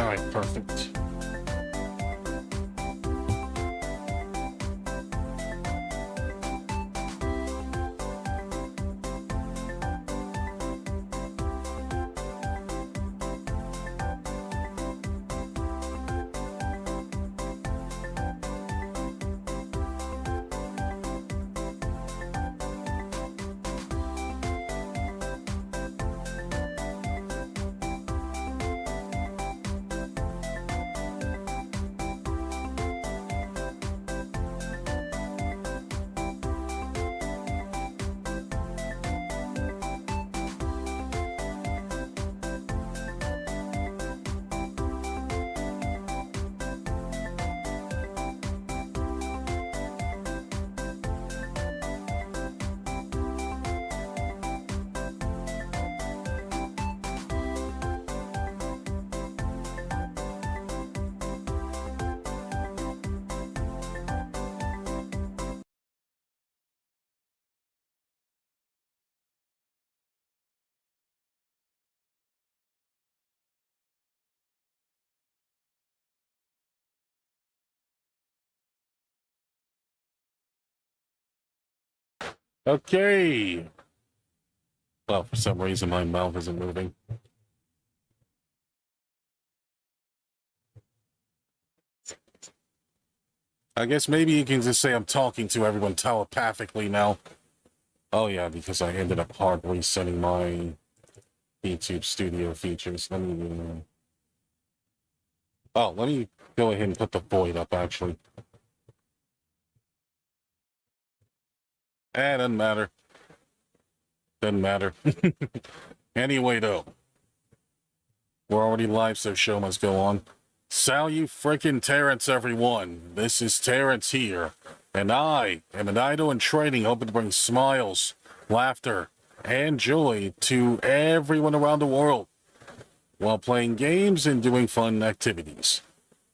All right, perfect. Okay. Well, for some reason, my mouth isn't moving. I guess maybe you can just say I'm talking to everyone telepathically now. Oh, yeah, because I ended up hard resetting my YouTube studio features. Let me go ahead and put the void up, actually. Doesn't matter. Doesn't matter. Anyway, though. We're already live, so show must go on. Salut frickin' Terence, everyone. This is Terence here. And I am an idol in training, hoping to bring smiles, laughter, and joy to everyone around the world while playing games and doing fun activities.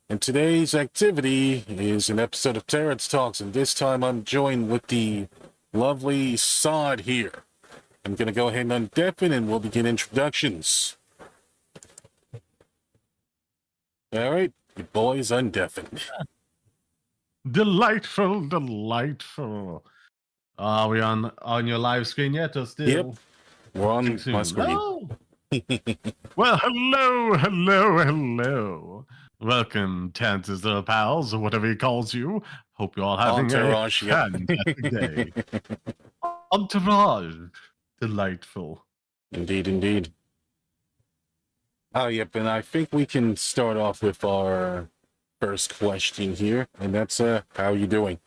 And today's activity is an episode of Terence Talks, and this time I'm joined with the lovely Sod here. I'm going to go ahead and undeafen, and we'll begin introductions. All right, you boys undeafened. Delightful, delightful. Are we on your live screen yet, or still? Yep, we're on my screen. Oh. Well, hello. Welcome, Tance's little pals, or whatever he calls you. Hope you're all having Entourage, a fantastic day. Entourage. Delightful. Indeed. Oh, yep, and I think we can start off with our first question here, and that's, how are you doing?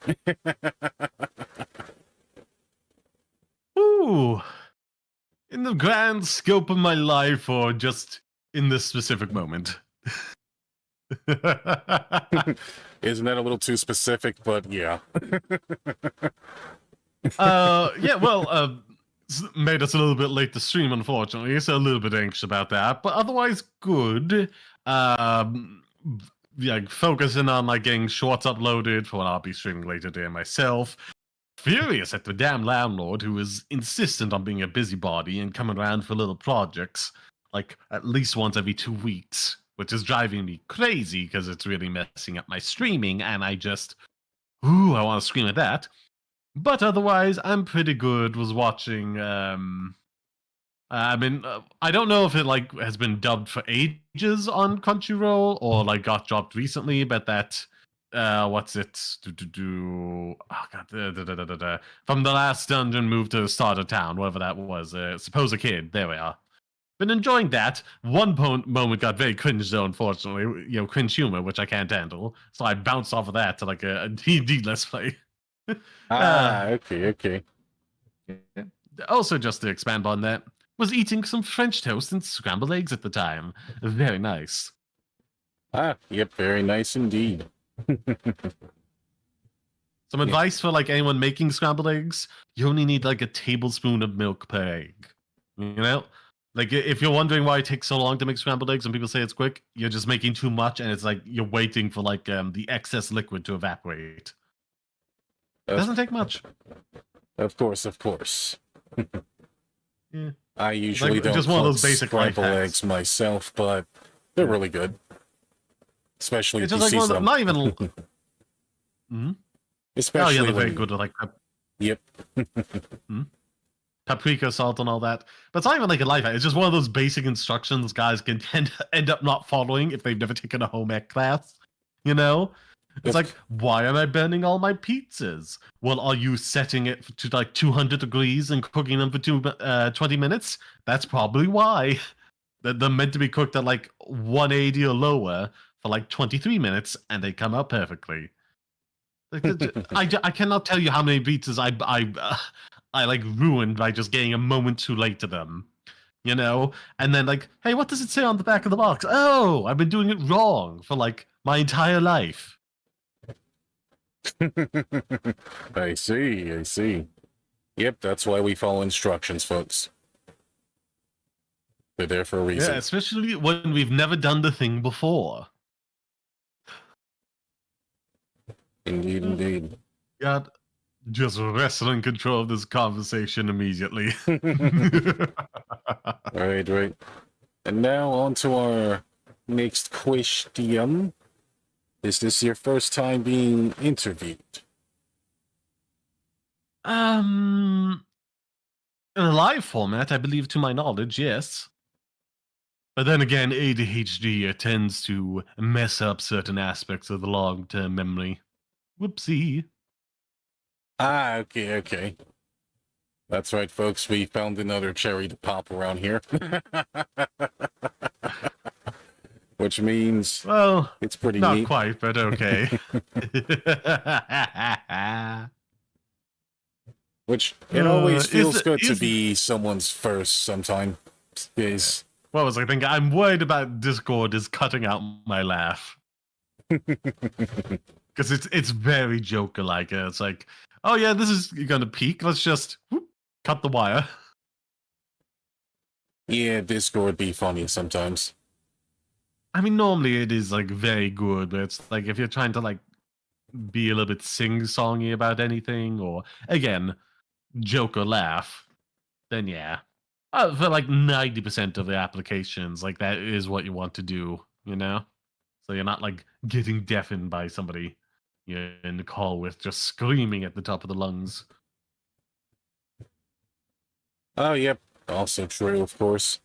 Ooh. In the grand scope of my life, or just in this specific moment? Isn't that a little too specific, but yeah. Yeah, well, made us a little bit late to stream, unfortunately, so a little bit anxious about that, but otherwise good. Yeah, focusing on like getting shorts uploaded for what I'll be streaming later today myself. Furious at the damn landlord who is insistent on being a busybody and coming around for little projects, like at least once every 2 weeks, which is driving me crazy because it's really messing up my streaming, and I want to scream at that. But otherwise, I'm pretty good. Was watching. I don't know if it like has been dubbed for ages on Crunchyroll or like got dropped recently. But that, what's it? Oh god, from the last dungeon, moved to Starter Town, whatever that was. Suppose a kid. There we are. Been enjoying that. One moment got very cringe though, unfortunately. Cringe humor, which I can't handle. So I bounced off of that to like a D&D Let's Play. Okay. Also, just to expand on that, was eating some French toast and scrambled eggs at the time. Very nice. Yep, very nice indeed. Some advice for like anyone making scrambled eggs: you only need like a tablespoon of milk per egg. You know, like if you're wondering why it takes so long to make scrambled eggs and people say it's quick, you're just making too much, and it's like you're waiting for like the excess liquid to evaporate. It doesn't take much. Of course. Yeah. I usually like, don't just one of those basic scramble life hacks. eggs myself, but they're really good. especially It's if just you like see some. not even. Hmm? Especially Oh yeah, they're very when, good at like yep. paprika, salt, and all that. But it's not even like a life hack. It's just one of those basic instructions guys can end up not following if they've never taken a home ec class. You know? It's Yep. like, why am I burning all my pizzas? Well, are you setting it to like 200 degrees and cooking them for 20 minutes? That's probably why. They're meant to be cooked at like 180 or lower for like 23 minutes and they come out perfectly. Like, I cannot tell you how many pizzas I like ruined by just getting a moment too late to them. You know? And then like, hey, what does it say on the back of the box? Oh, I've been doing it wrong for like my entire life. I see, I see. Yep, that's why we follow instructions, folks. They're there for a reason. Yeah, especially when we've never done the thing before. Indeed, indeed. God, just wrestling control of this conversation immediately. Right, right. And now on to our next question. Is this your first time being interviewed? In a live format, I believe, to my knowledge, yes. But then again, ADHD tends to mess up certain aspects of the long-term memory. Whoopsie. Ah, okay, okay. That's right, folks. We found another cherry to pop around here. Which means Well, it's pretty not neat. quite, but okay. Which it always feels good to is- be someone's first sometime. Is What was I thinking? I'm worried about Discord is cutting out my laugh. Because it's very Joker-like. It's like, oh yeah, this is gonna peak. Let's just cut the wire. yeah, Discord be funny sometimes. I mean, normally it is like very good, but it's like if you're trying to like be a little bit sing-songy about anything, or again, joke or laugh, then yeah. For like 90% of the applications, like that is what you want to do, you know? So you're not like getting deafened by somebody you're in the call with just screaming at the top of the lungs. Oh, yep. Also true, of course.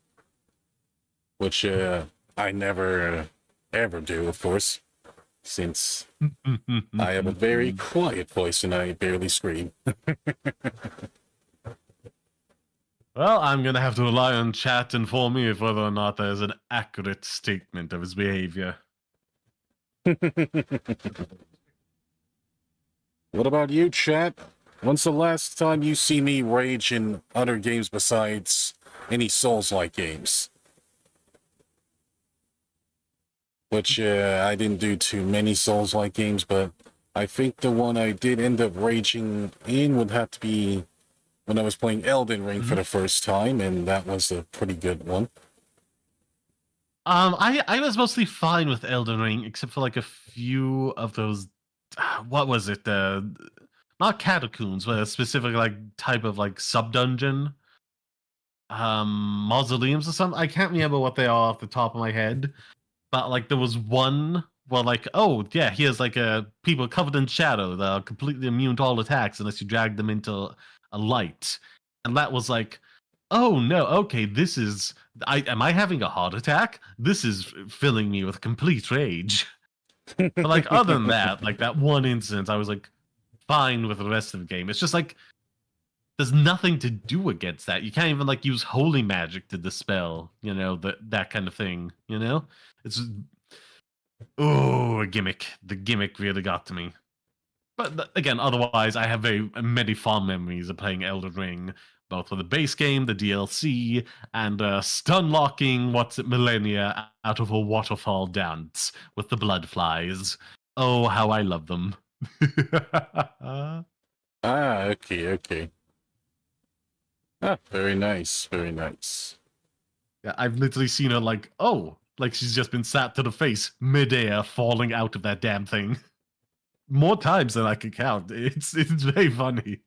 Which I never ever do, of course, since I have a very quiet voice and I barely scream. Well, I'm gonna have to rely on chat to inform me of whether or not there's an accurate statement of his behavior. What about you, chat? When's the last time you see me rage in other games besides any Souls-like games? Which I didn't do too many Souls-like games, but I think the one I did end up raging in would have to be when I was playing Elden Ring for the first time, and that was a pretty good one. I was mostly fine with Elden Ring, except for like a few of those. What was it? Not catacombs, but a specific like type of like sub dungeon, mausoleums or something. I can't remember what they are off the top of my head, but like there was one where like, oh yeah, here's like a people covered in shadow that are completely immune to all attacks unless you drag them into a light, and that was like, oh no, okay, this is. Am I having a heart attack? This is filling me with complete rage. But like other than that, like that one instance, I was like fine with the rest of the game. It's just like there's nothing to do against that. You can't even like use holy magic to dispel, you know, that kind of thing. You know, it's a gimmick. The gimmick really got to me. But again, otherwise, I have very many fond memories of playing Elden Ring, both for the base game, the DLC, and stun locking what's it, Millennia out of a waterfall dance with the blood flies. Oh, how I love them. Ah, okay, okay. Ah, very nice, very nice. Yeah, I've literally seen her like, oh, like she's just been sat to the face midair, falling out of that damn thing. More times than I can count. It's very funny.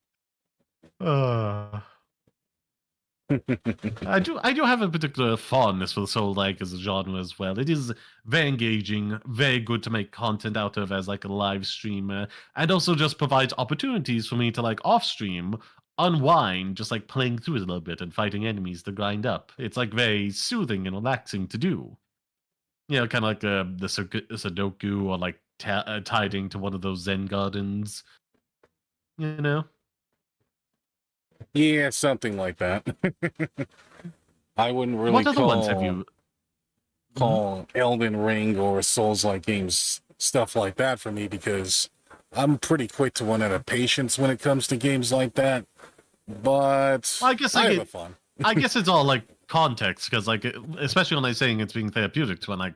I do have a particular fondness for the Soul-like as a genre as well. It is very engaging, very good to make content out of as like a live streamer, and also just provides opportunities for me to like off stream, unwind, just like playing through it a little bit and fighting enemies to grind up. It's like very soothing and relaxing to do. You know, kind of like the Sudoku or like tiding to one of those Zen gardens. You know. Yeah, something like that. I wouldn't really What other ones have you? call Elden Ring or Souls-like games stuff like that for me, because I'm pretty quick to run out of patience when it comes to games like that. But Well, I guess I have fun. I guess it's all like context, because like especially when I'm saying it's being therapeutic, when like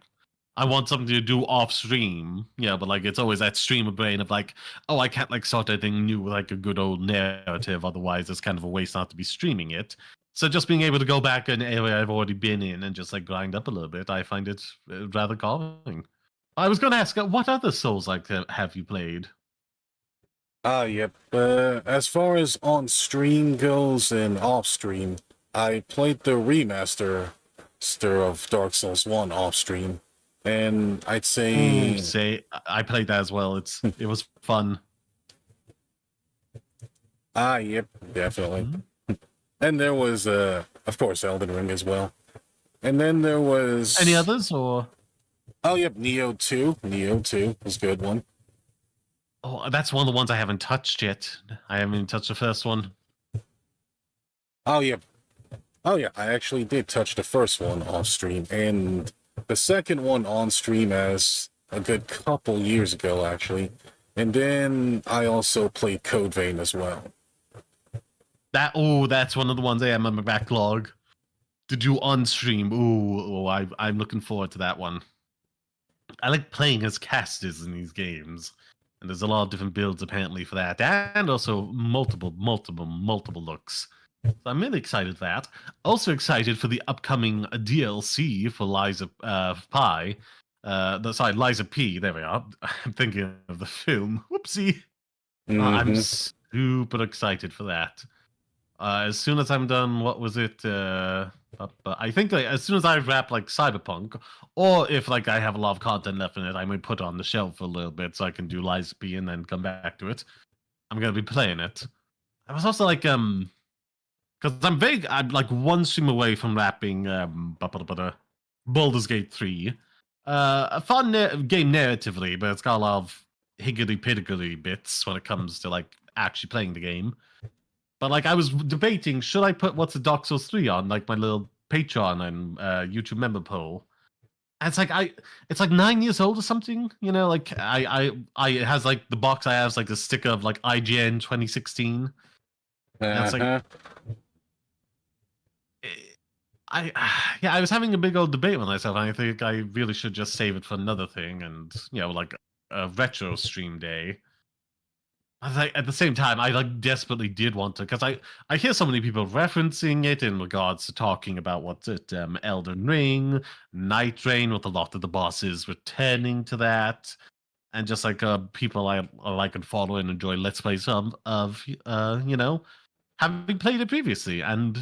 I want something to do off stream, yeah, but like it's always that streamer brain of like, oh, I can't like start anything new with like a good old narrative, otherwise it's kind of a waste not to be streaming it. So just being able to go back an area I've already been in and just like grind up a little bit, I find it rather calming. I was going to ask, what other Souls like have you played? Yep. As far as on stream goes and off stream, I played the remaster of Dark Souls 1 off stream, and I'd say I played that as well. It was fun. Yep, definitely. And there was of course Elden Ring as well. And then there was Any others or? Oh yep, Neo 2. Neo 2 was a good one. Oh, that's one of the ones I haven't touched yet. I haven't even touched the first one. Oh yeah. Oh yeah, I actually did touch the first one off stream, and the second one on stream as a good couple years ago actually. And then I also played Code Vein as well. That's one of the ones I am on my backlog to do on stream. I'm looking forward to that one. I like playing as casters in these games, and there's a lot of different builds apparently for that, and also multiple looks. So I'm really excited for that. Also excited for the upcoming DLC for Liza Pi. Liza P. There we are. I'm thinking of the film. Whoopsie. I'm super excited for that. As soon as I'm done, what was it? I think like, as soon as I wrap like Cyberpunk, or if like I have a lot of content left in it, I might put it on the shelf for a little bit so I can do Liza P and then come back to it. I'm gonna be playing it. I was also like because I'm like one stream away from wrapping Baldur's Gate 3. A fun game narratively, but it's got a lot of higgly-piggly bits when it comes to like actually playing the game. But like I was debating, should I put What's a Dark Souls 3 on like my little Patreon and YouTube member poll? And it's like 9 years old or something, you know. Like it has like the box I have is like a sticker of like IGN 2016. And it's like I was having a big old debate with myself, and I think I really should just save it for another thing, and you know, like a retro stream day. I was like, at the same time, I like desperately did want to, because I hear so many people referencing it in regards to talking about what's it, Elden Ring, Night Rain, with a lot of the bosses returning to that, and just like people I like and follow and enjoy Let's Plays of you know, having played it previously. And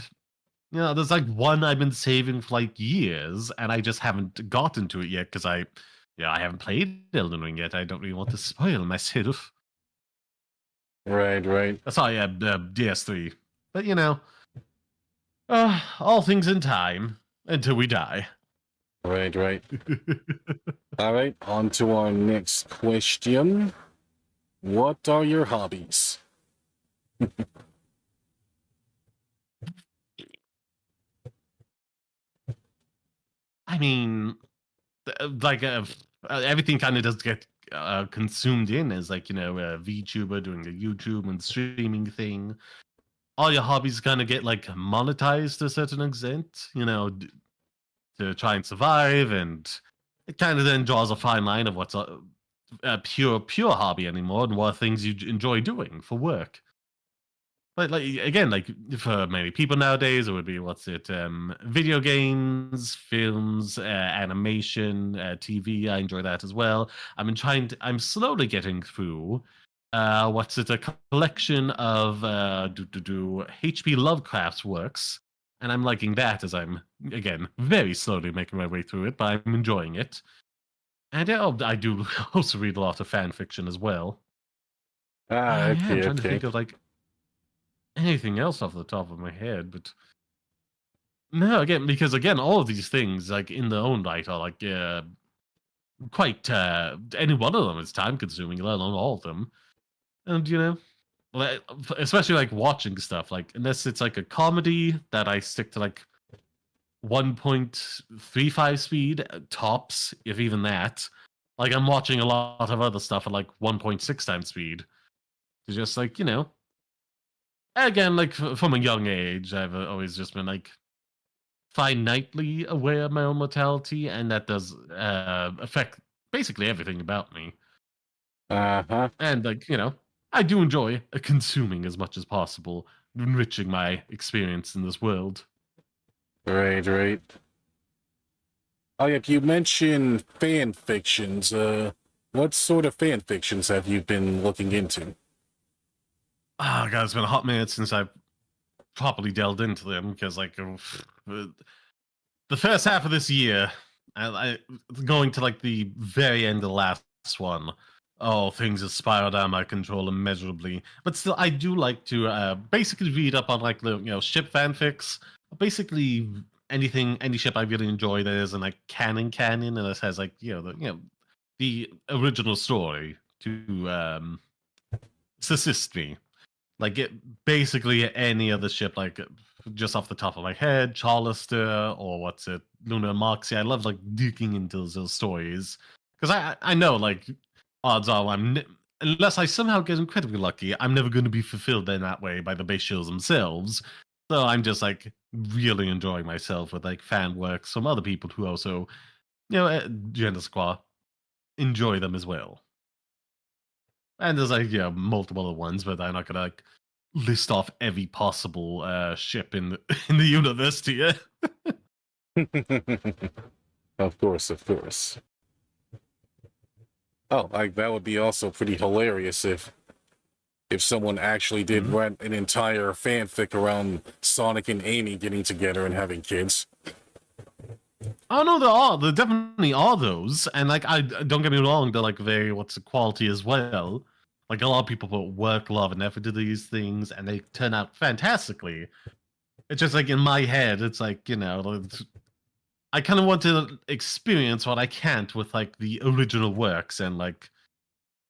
you know, there's like one I've been saving for like years, and I just haven't gotten to it yet because I haven't played Elden Ring yet. I don't really want to spoil myself. Right. Sorry, DS3. But you know, all things in time until we die. Right. All right, on to our next question. What are your hobbies? I mean, like everything kind of does get consumed in as like, you know, VTuber doing the YouTube and streaming thing. All your hobbies kind of get like monetized to a certain extent, you know, to try and survive, and it kind of then draws a fine line of what's a pure hobby anymore and what things you enjoy doing for work. But like again, like for many people nowadays, it would be video games, films, animation, TV. I enjoy that as well. I'm slowly getting through. A collection of H.P. Lovecraft's works. And I'm liking that as I'm, again, very slowly making my way through it, but I'm enjoying it. And I do also read a lot of fan fiction as well. Ah, I am okay, trying to okay. think of like anything else off the top of my head, but no, again, because again, all of these things, like in their own right, are like quite. Any one of them is time consuming, let alone all of them. And like, especially like watching stuff, like unless it's like a comedy that I stick to like 1.35 speed tops, if even that. Like I'm watching a lot of other stuff at like 1.6 times speed. It's just like again, like from a young age, I've always just been like finitely aware of my own mortality, and that does affect basically everything about me. Uh-huh. And like I do enjoy consuming as much as possible, enriching my experience in this world. Right, right. Oh, yeah, you mentioned fan fictions. What sort of fan fictions have you been looking into? Ah, God, it's been a hot minute since I've properly delved into them because like the first half of this year, I going to like the very end of the last one. Oh, things have spiraled out of my control immeasurably. But still, I do like to basically read up on like the ship fanfics. Basically, any ship I really enjoy that isn't like canon, and it has like the original story to assist me. Like basically any other ship, like just off the top of my head, Charlister or what's it, Luna and Moxie. I love like digging into those stories because I know like odds are unless I somehow get incredibly lucky, I'm never going to be fulfilled in that way by the base shows themselves. So I'm just like really enjoying myself with like fan works from other people who also gender squaw enjoy them as well. And there's like multiple other ones, but I'm not gonna like list off every possible ship in in the universe to you. Of course, of course. Oh, like that would be also pretty hilarious if someone actually did Mhm. write an entire fanfic around Sonic and Amy getting together and having kids. Oh no, there definitely are those, and like I don't get me wrong, they're like very what's the quality as well. Like a lot of people put work, love, and effort into these things, and they turn out fantastically. It's just like in my head, it's like I kind of want to experience what I can't with like the original works, and like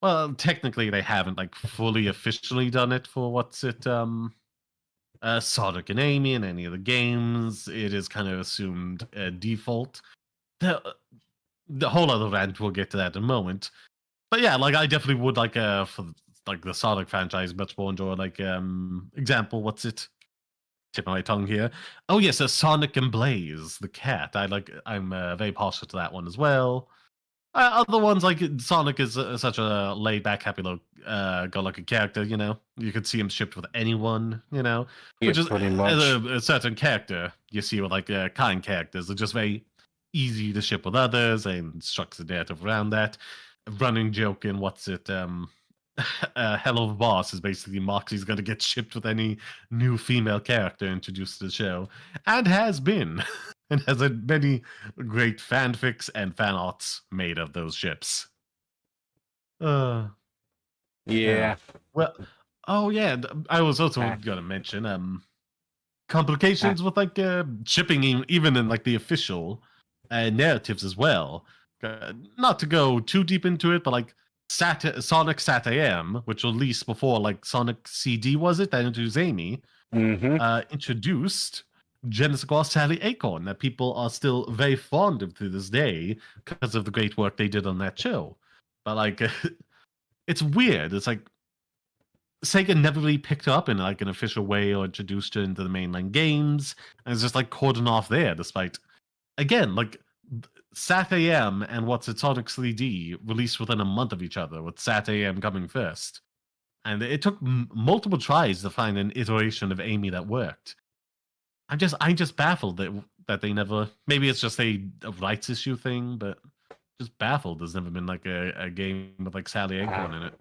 well, technically they haven't like fully officially done it for what's it Sonic and Amy in any of the games. It is kind of assumed default. The, the whole other rant, we'll get to that in a moment. But yeah, like I definitely would like for like the Sonic franchise much more enjoy like example, what's it? Tip of my tongue here. Oh yes, Sonic and Blaze, the cat. I'm very partial to that one as well. Other ones like Sonic is such a laid back, happy little go-lucky character. You could see him shipped with anyone. Yeah, Which is pretty much. a certain character you see with like kind characters. They're just very easy to ship with others and structure the narrative around that. A running joke in what's it? Hell of a Boss is basically Moxie's going to get shipped with any new female character introduced to the show, and has been. And has had many great fanfics and fan arts made of those ships. Yeah. Yeah. Well, oh yeah, I was also Ah, gonna mention ah. complications with like shipping, even in like the official narratives as well. Not to go too deep into it, but like Sonic Sat AM, which released before like Sonic CD, was it that introduced Amy? Mm-hmm. Introduced Genesis Sally Acorn that people are still very fond of to this day because of the great work they did on that show. But like, it's weird. It's like Sega never really picked her up in like an official way or introduced her into the mainline games, and it's just like cordoned off there. Despite again, like Sat AM and what's it Sonic 3D released within a month of each other, with Sat AM coming first, and it took multiple tries to find an iteration of Amy that worked. I'm just baffled that they never. Maybe it's just a rights issue thing, but just baffled. There's never been like a game with like Sally Acorn in it.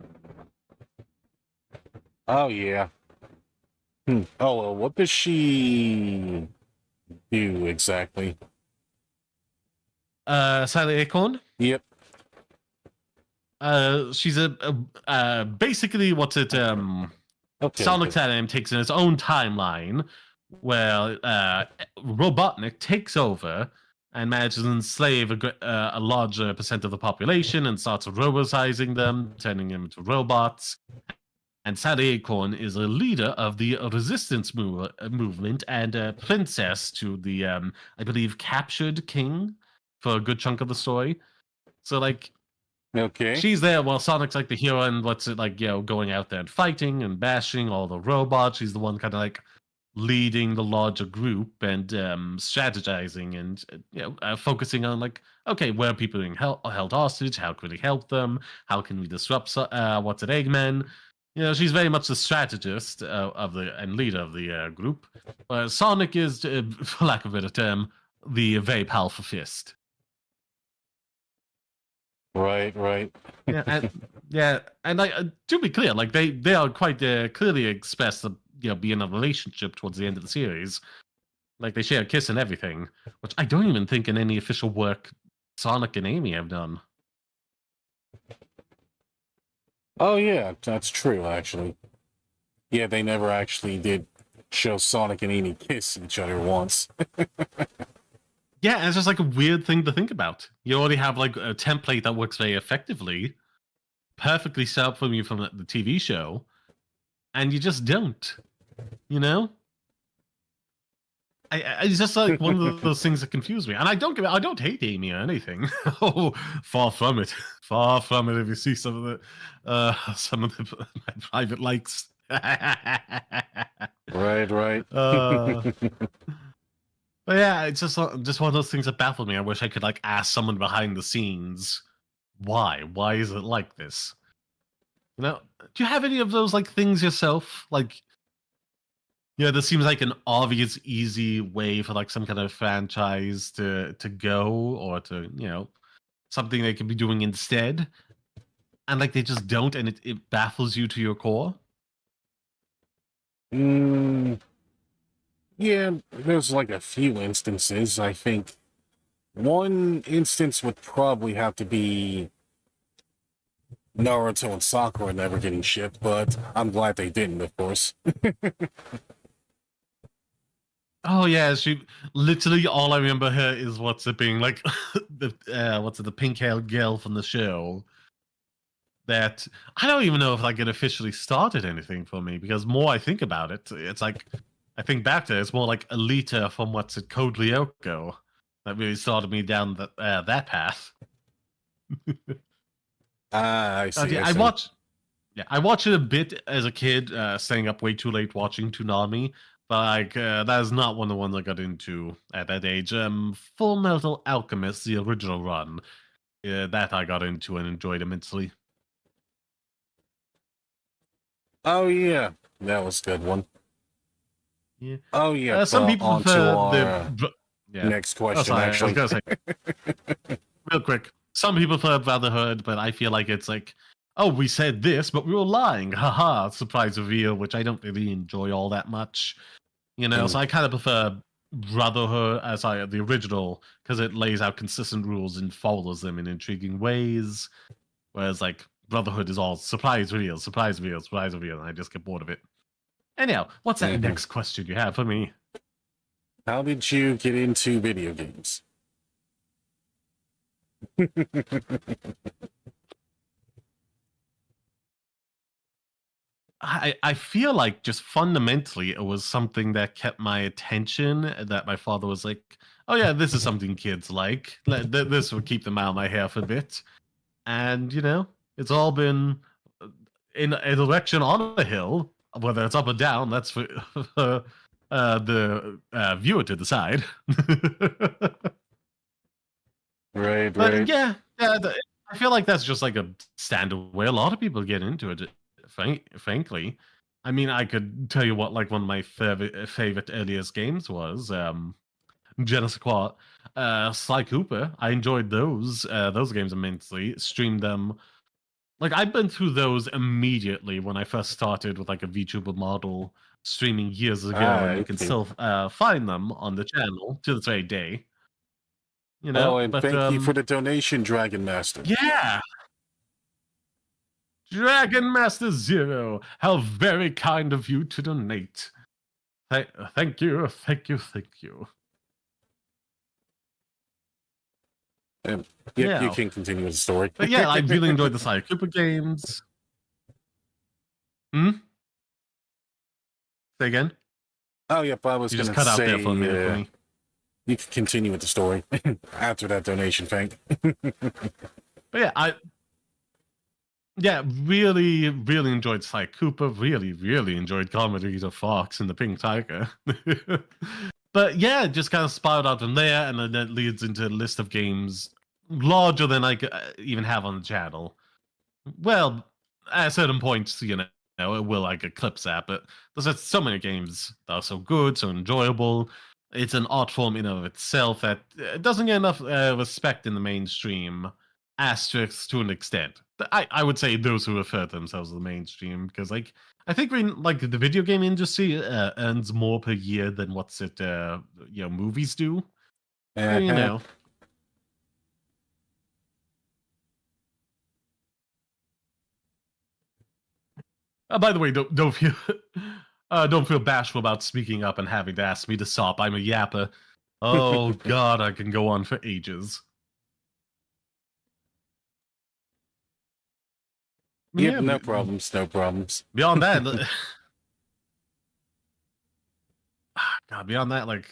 Oh yeah. Oh well, what does she? Who exactly? Sally Acorn. Yep. She's basically what's it? Okay. Sonic's anime takes in its own timeline where Robotnik takes over and manages to enslave a larger percent of the population and starts robotizing them, turning them into robots. And Sally Acorn is a leader of the resistance movement and a princess to the, I believe, captured king for a good chunk of the story. So, like, Okay. she's there while Sonic's like the hero and what's it like, going out there and fighting and bashing all the robots. She's the one kind of like leading the larger group and strategizing and focusing on like, okay, where are people being held hostage? How can we help them? How can we disrupt what's it, Eggman? She's very much the strategist of the and leader of the group. Sonic is, for lack of a better term, the very powerful fist. Right. And like to be clear, like they are quite clearly expressed to be in a relationship towards the end of the series. Like they share a kiss and everything, which I don't even think in any official work Sonic and Amy have done. Oh yeah, that's true. Actually, yeah, they never actually did show Sonic and Amy kiss each other once. Yeah, it's just like a weird thing to think about. You already have like a template that works very effectively, perfectly set up for you from the TV show, and you just don't. It's just like one of those things that confuse me. And I don't hate Amy or anything. Oh, far from it. Far from it. If you see some of my private likes. Right. But yeah, it's just one of those things that baffle me. I wish I could like ask someone behind the scenes, why? Why is it like this? Do you have any of those like things yourself? Like, this seems like an obvious, easy way for like some kind of franchise to go or to something they could be doing instead, and like they just don't, and it baffles you to your core. Yeah, there's like a few instances. I think one instance would probably have to be Naruto and Sakura never getting shipped, but I'm glad they didn't, of course. Oh yeah, she literally all I remember her is what's it being like the pink-haired girl from the show. That I don't even know if like it officially started anything for me, because more I think about it, it's like I think back to it, it's more like Alita from what's it, Code Lyoko that really started me down that path. I see. I watched it a bit as a kid, staying up way too late watching Toonami, but like that is not one of the ones I got into at that age. Full Metal Alchemist, the original run, that I got into and enjoyed immensely. Oh yeah, that was a good one. Yeah. Oh yeah. Some people on to prefer our next question. I Actually, was gonna say real quick. Some people prefer Brotherhood, but I feel like it's like, oh, we said this, but we were lying. Haha, surprise reveal, which I don't really enjoy all that much. So I kind of prefer Brotherhood, the original, because it lays out consistent rules and follows them in intriguing ways. Whereas like Brotherhood is all surprise reveal, and I just get bored of it. Anyhow, what's that next question you have for me? How did you get into video games? I feel like just fundamentally it was something that kept my attention, that my father was like, oh yeah, this is something kids like. This will keep them out of my hair for a bit. And, it's all been in a direction on a hill, whether it's up or down, that's for the viewer to decide. Right. But yeah, I feel like that's just like a standard way a lot of people get into it, frankly. I mean, I could tell you what like one of my favorite earliest games was. Genesis Quad, Sly Cooper. I enjoyed those games immensely. Streamed them. Like I've been through those immediately when I first started with like a VTuber model. streaming years ago, and you can okay. still find them on the channel to this very day. You know, Oh, and but thank you for the donation, Dragon Master. yeah, Dragon Master Zero, how very kind of you to donate. Thank you, thank you, thank you. Yeah, you can continue with the story. But yeah, I really enjoyed the Sly Cooper games. Hmm? Say again? Oh, yep, I was You going just to cut out say, there for a minute for me. you can continue with the story after that donation, thank. But yeah, really, really enjoyed Sly Cooper. Really, really enjoyed Comedy of Fox and the Pink Tiger. But yeah, it just kind of spiraled out from there, and then that leads into a list of games larger than I could even have on the channel. Well, at certain points, you know, it will like eclipse that, but there's just so many games that are so good, so enjoyable. It's an art form in and of itself that doesn't get enough respect in the mainstream, asterisks to an extent. I would say those who refer to themselves as the mainstream, because like I think like the video game industry earns more per year than what's it you know, movies do. So, you know. By the way, don't feel don't feel bashful about speaking up and having to ask me to stop. I'm a yapper. Oh God, I can go on for ages. Yep, Yeah, no problems, no problems. beyond that, God, beyond that, like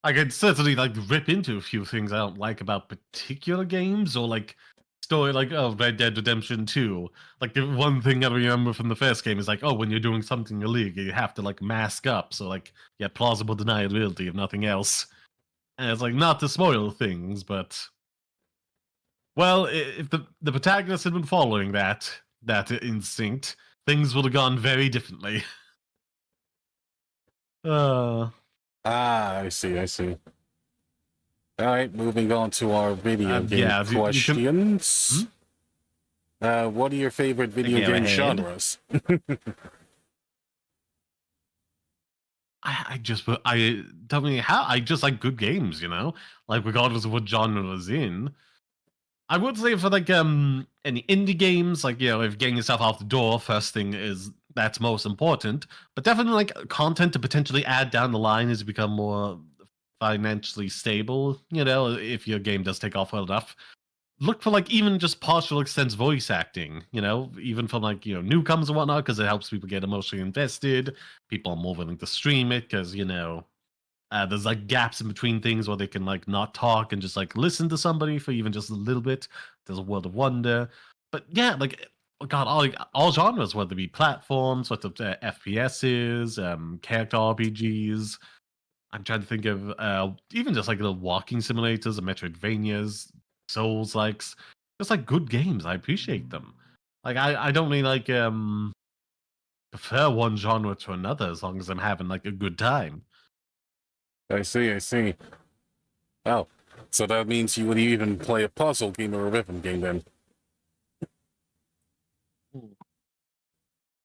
I could certainly like rip into a few things I don't like about particular games, or like story like Red Dead Redemption 2. Like the one thing I remember from the first game is like, oh, when you're doing something illegal, you have to like mask up, so like yeah, plausible deniability if nothing else. And it's like not to spoil things, but well, if the protagonist had been following that instinct, things would have gone very differently. I see, I see. All right, moving on to our video game yeah, questions. What are your favorite video game genres? I tell me how I just like good games, you know, like regardless of what genre it's in. I would say for like any indie games, like, you know, if getting yourself out the door, first thing is that's most important. But definitely like content to potentially add down the line as you become more financially stable. You know, if your game does take off well enough, look for like even just partial extents voice acting. You know, even from like, you know, newcomers and whatnot, because it helps people get emotionally invested. People are more willing to stream it because, you know, there's like gaps in between things where they can like not talk and just like listen to somebody for even just a little bit. There's a world of wonder. But yeah, like God, all genres, whether it be platforms, whether it's FPSs, character RPGs. I'm trying to think of even just like the walking simulators, the Metroidvanias, Souls likes, just like good games. I appreciate them. Like I don't really like prefer one genre to another as long as I'm having like a good time. I see, I see. Oh, so that means you would even play a puzzle game or a rhythm game then?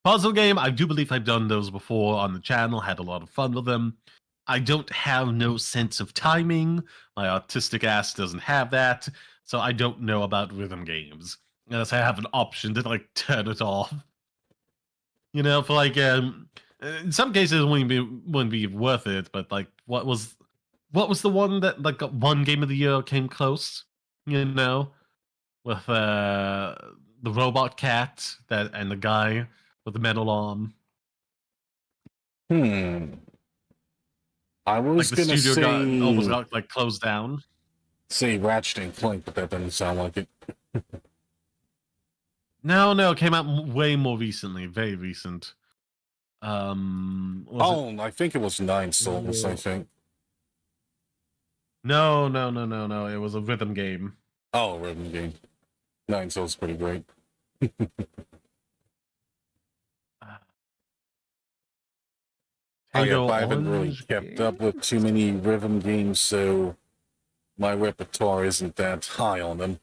Puzzle game, I do believe I've done those before on the channel, had a lot of fun with them. I don't have no sense of timing. My artistic ass doesn't have that, so I don't know about rhythm games. Unless I have an option to like turn it off. You know, for like in some cases it wouldn't be worth it, but like what was the one that like got one game of the year came close, you know, with the robot cat that and the guy with the metal arm. I was Like the gonna studio say almost got like closed down. say Ratchet and Clank, but that doesn't sound like it. No, it came out way more recently, very recent. I think it was Nine Souls, I think. No, it was a rhythm game. Oh, rhythm game. Nine Souls is pretty great. I haven't really kept up with too many rhythm games, so my repertoire isn't that high on them.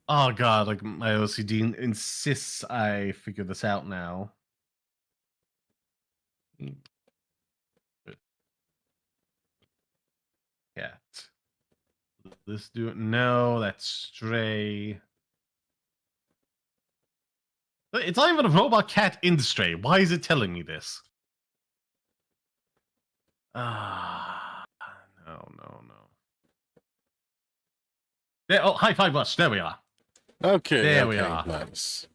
Oh god, like my OCD insists I figure this out now. Mm, Cat. Let's do it. No, that's Stray. It's not even a robot cat in Stray. Why is it telling me this? Ah, no. There, oh, high five us. There we are. Okay, There we okay, are. nice.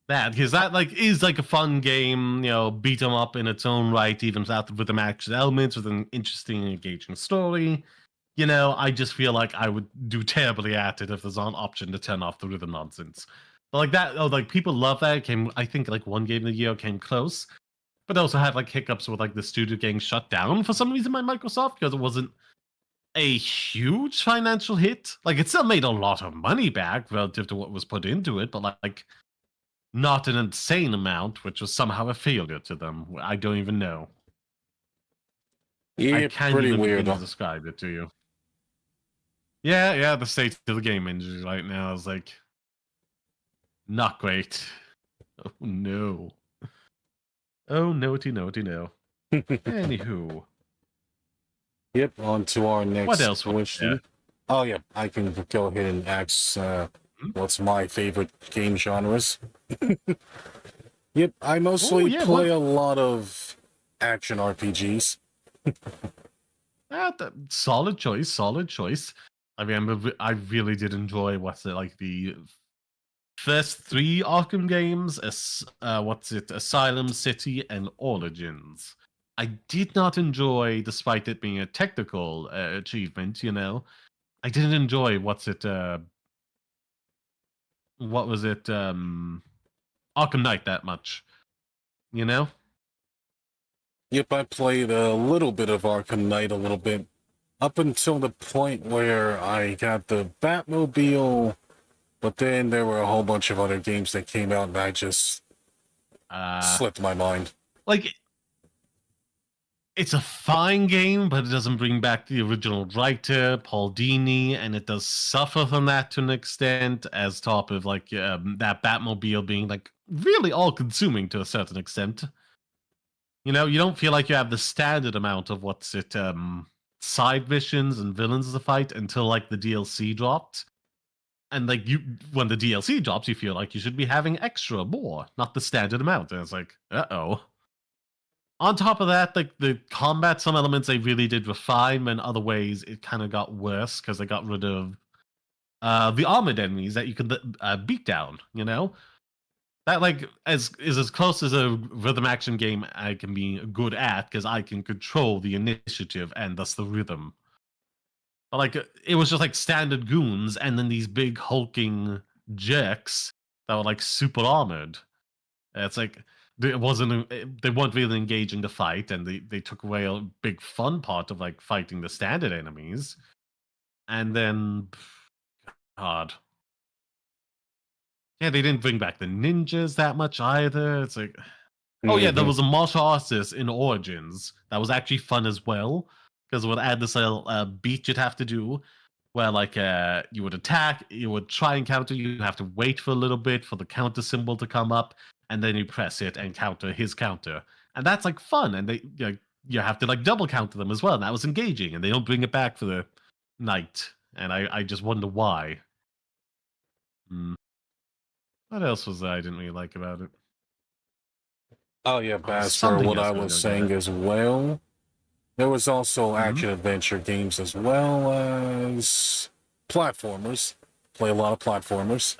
That because that like is like a fun game, beat 'em up in its own right, even without with the action elements, with an interesting, engaging story. I just feel like I would do terribly at it if there's not an option to turn off the rhythm nonsense. But like that, like people love that. It came, I think, like one game of the year came close, but also had like hiccups with like the studio getting shut down for some reason by Microsoft because it wasn't a huge financial hit. Like it still made a lot of money back relative to what was put into it, but like not an insane amount, which was somehow a failure to them. I don't even know. I Yeah, can't pretty even begin weird. to describe it to you. Yeah, the state of the game industry right now is like not great. Oh no. Oh naughty no. Anywho, Yep, on to our what next else was there? question. Oh, yeah, I can go ahead and ask Hmm? what's my favorite game genres. Yep, I Oh mostly yeah, play what? a lot of action RPGs. Solid choice. Solid choice. I mean, I really did enjoy what's it like the first three Arkham games. What's it? Asylum, City, and Origins. I did not enjoy, despite it being a technical achievement. I didn't enjoy what's it? What was it? Arkham Knight that much. You know? Yep, I played a little bit of Arkham Knight a little bit, up until the point where I got the Batmobile, but then there were a whole bunch of other games that came out and I just Uh, slipped my mind. like it's a fine game, but it doesn't bring back the original writer, Paul Dini, and it does suffer from that to an extent, as top of like that Batmobile being like really all consuming to a certain extent. You don't feel like you have the standard amount of side missions and villains to fight until like the DLC dropped. And like when the DLC drops, you feel like you should be having extra more, not the standard amount. And it's like, uh-oh. On top of that, like the combat, some elements they really did refine, and other ways it kind of got worse because they got rid of the armored enemies that you could beat down. That like is as close as a rhythm action game I can be good at because I can control the initiative and thus the rhythm. But like it was just like standard goons and then these big hulking jerks that were like super armored. It's like it wasn't they weren't really engaging the fight, and they took away a big fun part of like fighting the standard enemies. And then, God, yeah, they didn't bring back the ninjas that much either. It's like, oh yeah, there Hmm. was a martial artist in Origins that was actually fun as well because it would add this little beat you'd have to do where like you would attack, you would try and counter, you have to wait for a little bit for the counter symbol to come up, and then you press it and counter his counter, and that's like fun. And you have to like double counter them as well, and that was engaging. And they don't bring it back for the night, and I just wonder why. Hmm. What else was there I didn't really like about it? Oh, yeah, Oh, there's as for something what else I I was was gonna get at. saying as well, there was also Hmm. action adventure games as well as platformers. Play a lot of platformers.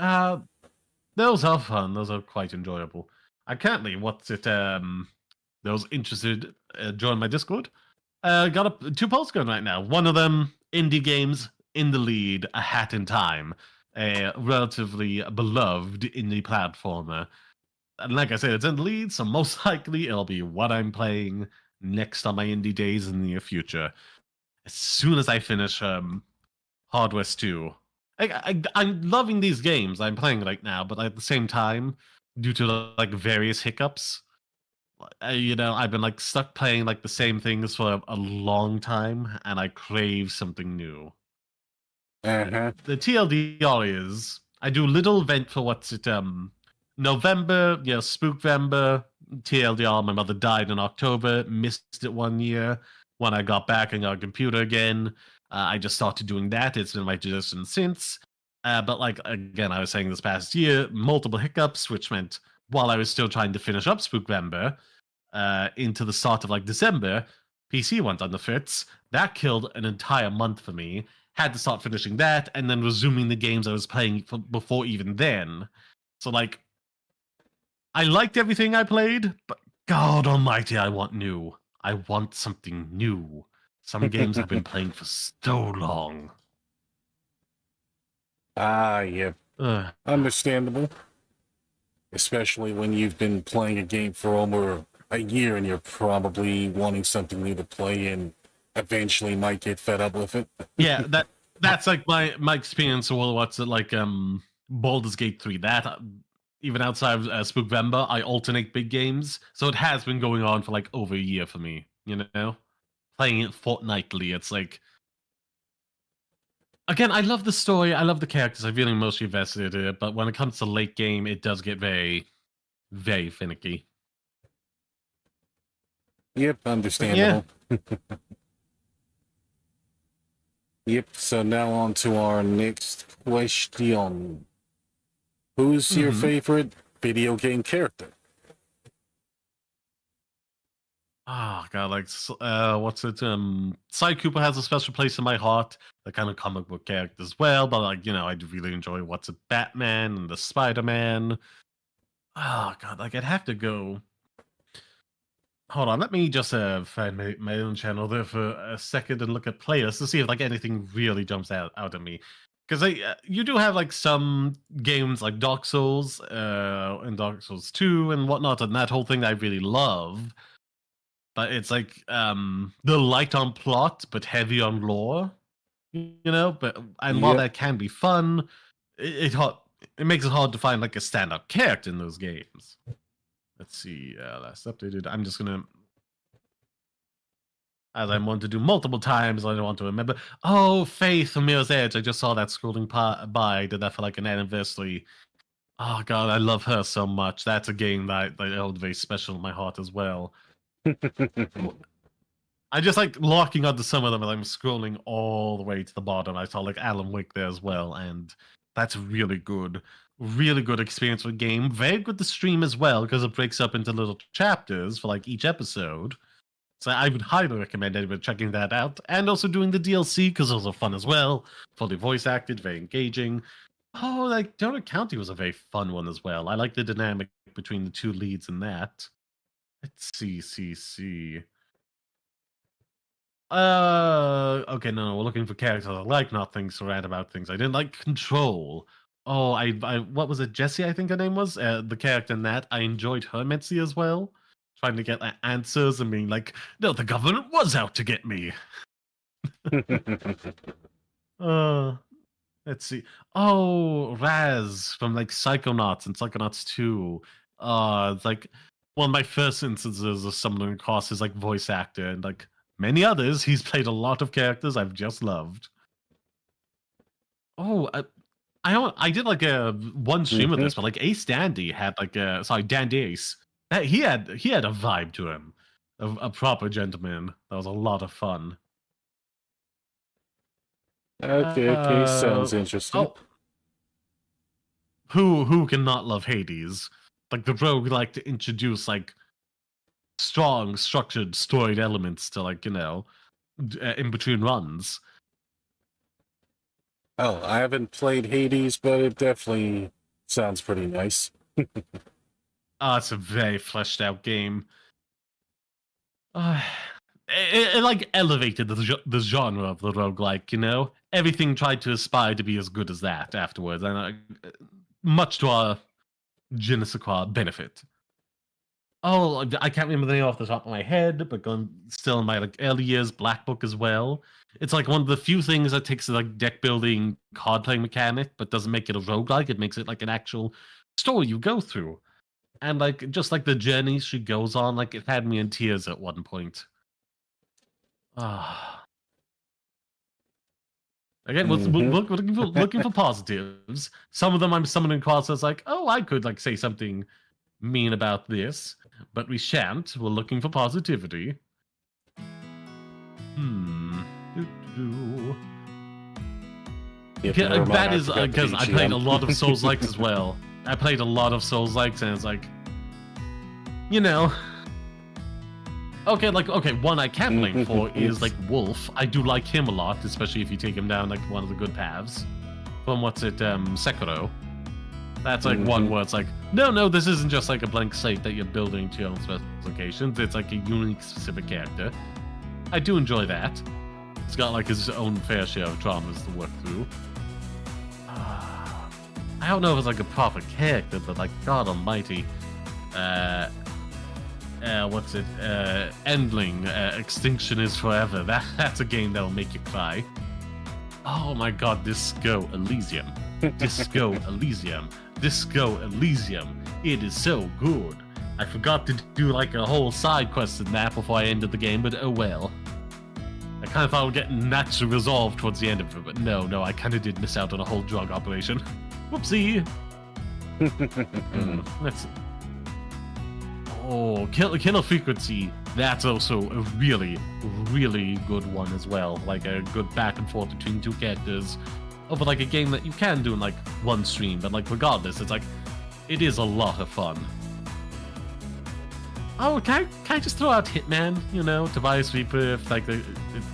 Those are fun. Those are quite enjoyable. I currently, those interested, join my Discord. Got two polls going right now. One of them, indie games in the lead, A Hat in Time, a relatively beloved indie platformer. And like I said, it's in the lead, so most likely it'll be what I'm playing next on my indie days in the near future. As soon as I finish Hard West 2. I'm loving these games I'm playing right now, but at the same time, due to like various hiccups, I've been like stuck playing like the same things for a long time, and I crave something new. Uh-huh. The TLDR is I do little event for November, Spookvember, TLDR. My mother died in October, missed it 1 year. When I got back and got a computer again, I just started doing that. It's been my tradition since. But like again, I was saying this past year, multiple hiccups, which meant while I was still trying to finish up Spookvember, into the start of like December, PC went on the fritz. That killed an entire month for me. Had to start finishing that and then resuming the games I was playing before even then. So like, I liked everything I played, but God Almighty, I want new. I want something new. Some games I've been playing for so long. Ah, yeah. Ugh. Understandable. Especially when you've been playing a game for over a year and you're probably wanting something new to play and eventually might get fed up with it. Yeah, that's like my experience. Well, what's it like? Baldur's Gate 3. That even outside of Spookvember, I alternate big games, so it has been going on for like over a year for me. You know, playing it fortnightly. It's like, again, I love the story. I love the characters. I really mostly invested in it, but when it comes to late game, it does get very, very finicky. Yep, understandable. Yeah. Yep, so now on to our next question. Who's your favorite video game character? Oh god, like what's it? Cy Cooper has a special place in my heart. The kind of comic book character as well, but like I do really enjoy what's it, Batman and the Spider-Man. Oh god, like I'd have to go. Hold on, let me just find my own channel there for a second and look at playlists to see if like anything really jumps out at me. Because you do have like some games like Dark Souls and Dark Souls 2 and whatnot, and that whole thing I really love. But it's like the light on plot but heavy on lore, But while that can be fun, it makes it hard to find like a stand-up character in those games. Let's see, last updated. I'm just gonna, as I want to do multiple times, I don't want to remember. Oh, Faith from Mirror's Edge. I just saw that scrolling by. I did that for like an anniversary. Oh god, I love her so much. That's a game that held very special in my heart as well. I just like locking onto some of them and I'm scrolling all the way to the bottom. I saw like Alan Wake there as well, and that's really good. Really good experience with the game. Very good to stream as well because it breaks up into little chapters for like each episode. So I would highly recommend anybody checking that out. And also doing the DLC because those are fun as well. Fully voice acted, very engaging. Oh, like Donut County was a very fun one as well. I like the dynamic between the two leads in that. Let's see. Okay, no, we're looking for characters I like, not things to rant about things I didn't like. Control. Oh, I what was it? Jessie, I think her name was. The character in that. I enjoyed her immensely as well. Trying to get answers and being like, no, the government was out to get me. Let's see. Oh, Raz from like Psychonauts and Psychonauts 2. It's like one of my first instances of stumbling across his like voice actor, and like many others, he's played a lot of characters I've just loved. Oh, I did like a one stream of this, but like Ace Dandy had like Dandy Ace. He had a vibe to him, a proper gentleman. That was a lot of fun. Okay, sounds interesting. Who cannot love Hades? Like the rogue like to introduce like strong, structured, storied elements to like in between runs. Oh, I haven't played Hades, but it definitely sounds pretty nice. It's a very fleshed out game. It like elevated the genre of the roguelike, Everything tried to aspire to be as good as that afterwards, and much to our je ne sais quoi benefit. Oh, I can't remember the name off the top of my head, but going still in my like early years, Black Book as well. It's like one of the few things that takes the like deck building card playing mechanic, but doesn't make it a roguelike. It makes it like an actual story you go through. And like just like the journey she goes on, like it had me in tears at one point. Ah. Again, looking for positives. Some of them I'm summoning across as like, oh, I could like say something mean about this, but we shan't. We're looking for positivity. Yep, Yeah, never mind, that is forgot the because I played a BGM. lot of Souls-likes as well. I played a lot of Souls-likes, and it's like, you know, okay, one I can blame for is like Wolf. I do like him a lot, especially if you take him down like one of the good paths. From Sekiro. That's like one where it's like, no, this isn't just like a blank slate that you're building to your own specifications. It's like a unique, specific character. I do enjoy that. It's got like his own fair share of traumas to work through. I don't know if it's like a proper character, but like, God almighty. Endling, Extinction is Forever. That's a game that'll make you cry. Oh my god, Disco Elysium. Disco Elysium. Disco Elysium. It is so good. I forgot to do like a whole side quest in that before I ended the game, but oh well. I kind of thought I would get naturally resolved towards the end of it, but no, I kind of did miss out on a whole drug operation. Whoopsie. Let's. Oh, Killer Frequency. That's also a really, really good one as well. Like a good back and forth between two characters over like a game that you can do in like one stream, but like regardless, it's like it is a lot of fun. Oh, can I just throw out Hitman? You know, Tobias Reaper, if like the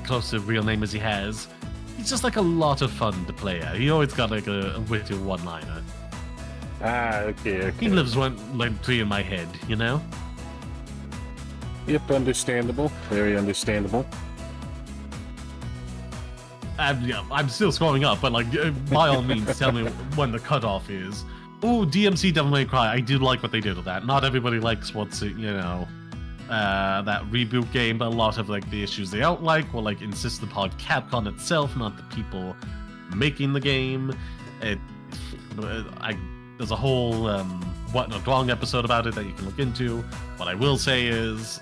close to real name as he has. He's just like a lot of fun to play at. He always got like a witty one-liner. Okay. He lives like three in my head, you know? Yep, understandable. Very understandable. I'm still scrolling up, but like, by all means, tell me when the cutoff is. Oh, DMC Devil May Cry. I do like what they did with that. Not everybody likes that reboot game, but a lot of like the issues they don't like will like insist upon Capcom itself, not the people making the game. There's a whole What Went Wrong episode about it that you can look into. What I will say is,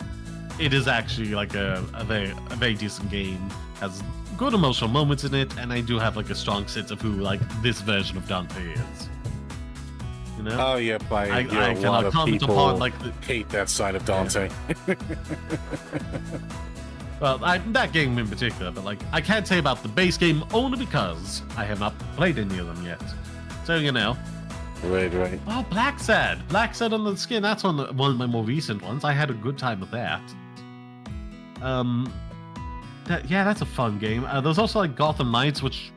it is actually like a very decent game. Has good emotional moments in it, and I do have like a strong sense of who like this version of Dante is. You know? Oh, yep, I cannot a lot of comment people upon like hate that side of Dante. Yeah. Well, that game in particular, but like I can't say about the base game only because I have not played any of them yet. So you know. Right. Oh, Black Sad on the Skin. That's one of my more recent ones. I had a good time with that. That's a fun game. There's also like Gotham Knights, which,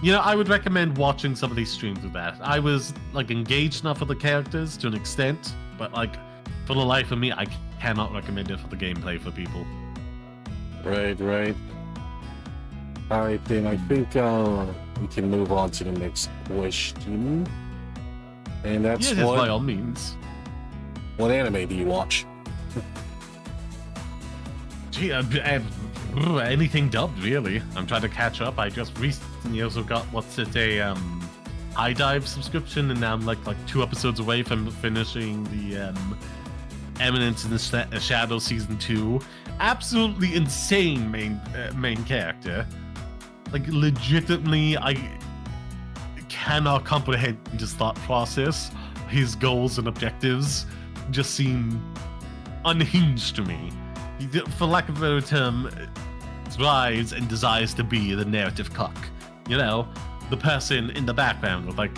you know, I would recommend watching some of these streams with that. I was like engaged enough with the characters to an extent, but like for the life of me, I cannot recommend it for the gameplay for people. Right. Alright, then I think we can move on to the next question. And that's yes, by all means. What anime do you watch? Gee, anything dubbed, really. I'm trying to catch up. I just recently also got iDive subscription, and now I'm like 2 episodes away from finishing the Eminence in the Shadow Season 2. Absolutely insane main character. Like, legitimately, I cannot comprehend his thought process. His goals and objectives just seem unhinged to me. He, for lack of a better term, thrives and desires to be the narrative cuck. You know, the person in the background with like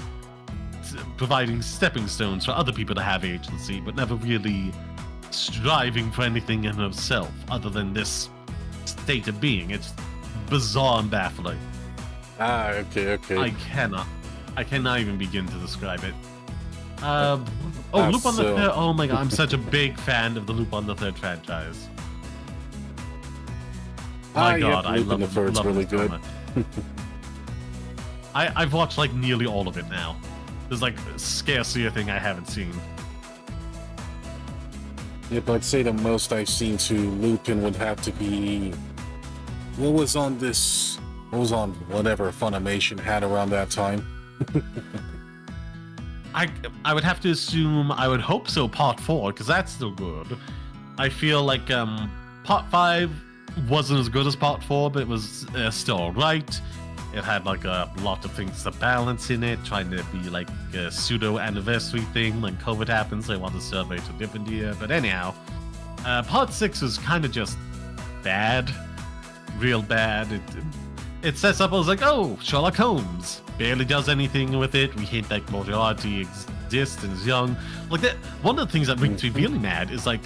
providing stepping stones for other people to have agency, but never really striving for anything in himself other than this state of being. It's bizarre and baffling. Okay. I cannot even begin to describe it. Loop on the Third. Oh my god, I'm such a big fan of the Loop on the Third franchise. My god, I love the Third's love really it so good. much. I've watched like nearly all of it now. There's like scarcely a thing I haven't seen. Yep, I'd say the most I've seen to Lupin would have to be what was on whatever Funimation had around that time. I would have to assume, I would hope so, Part 4, because that's still good. I feel like Part 5 wasn't as good as Part 4, but it was still alright. It had like a lot of things to balance in it, trying to be like a pseudo anniversary thing when COVID happened, so I wanted to celebrate a different year. But anyhow, part 6 was kind of just bad, real bad. It sets up, I was like, oh, Sherlock Holmes barely does anything with it. We hint like Moriarty exists and is young. Like that. One of the things that makes me really mad is like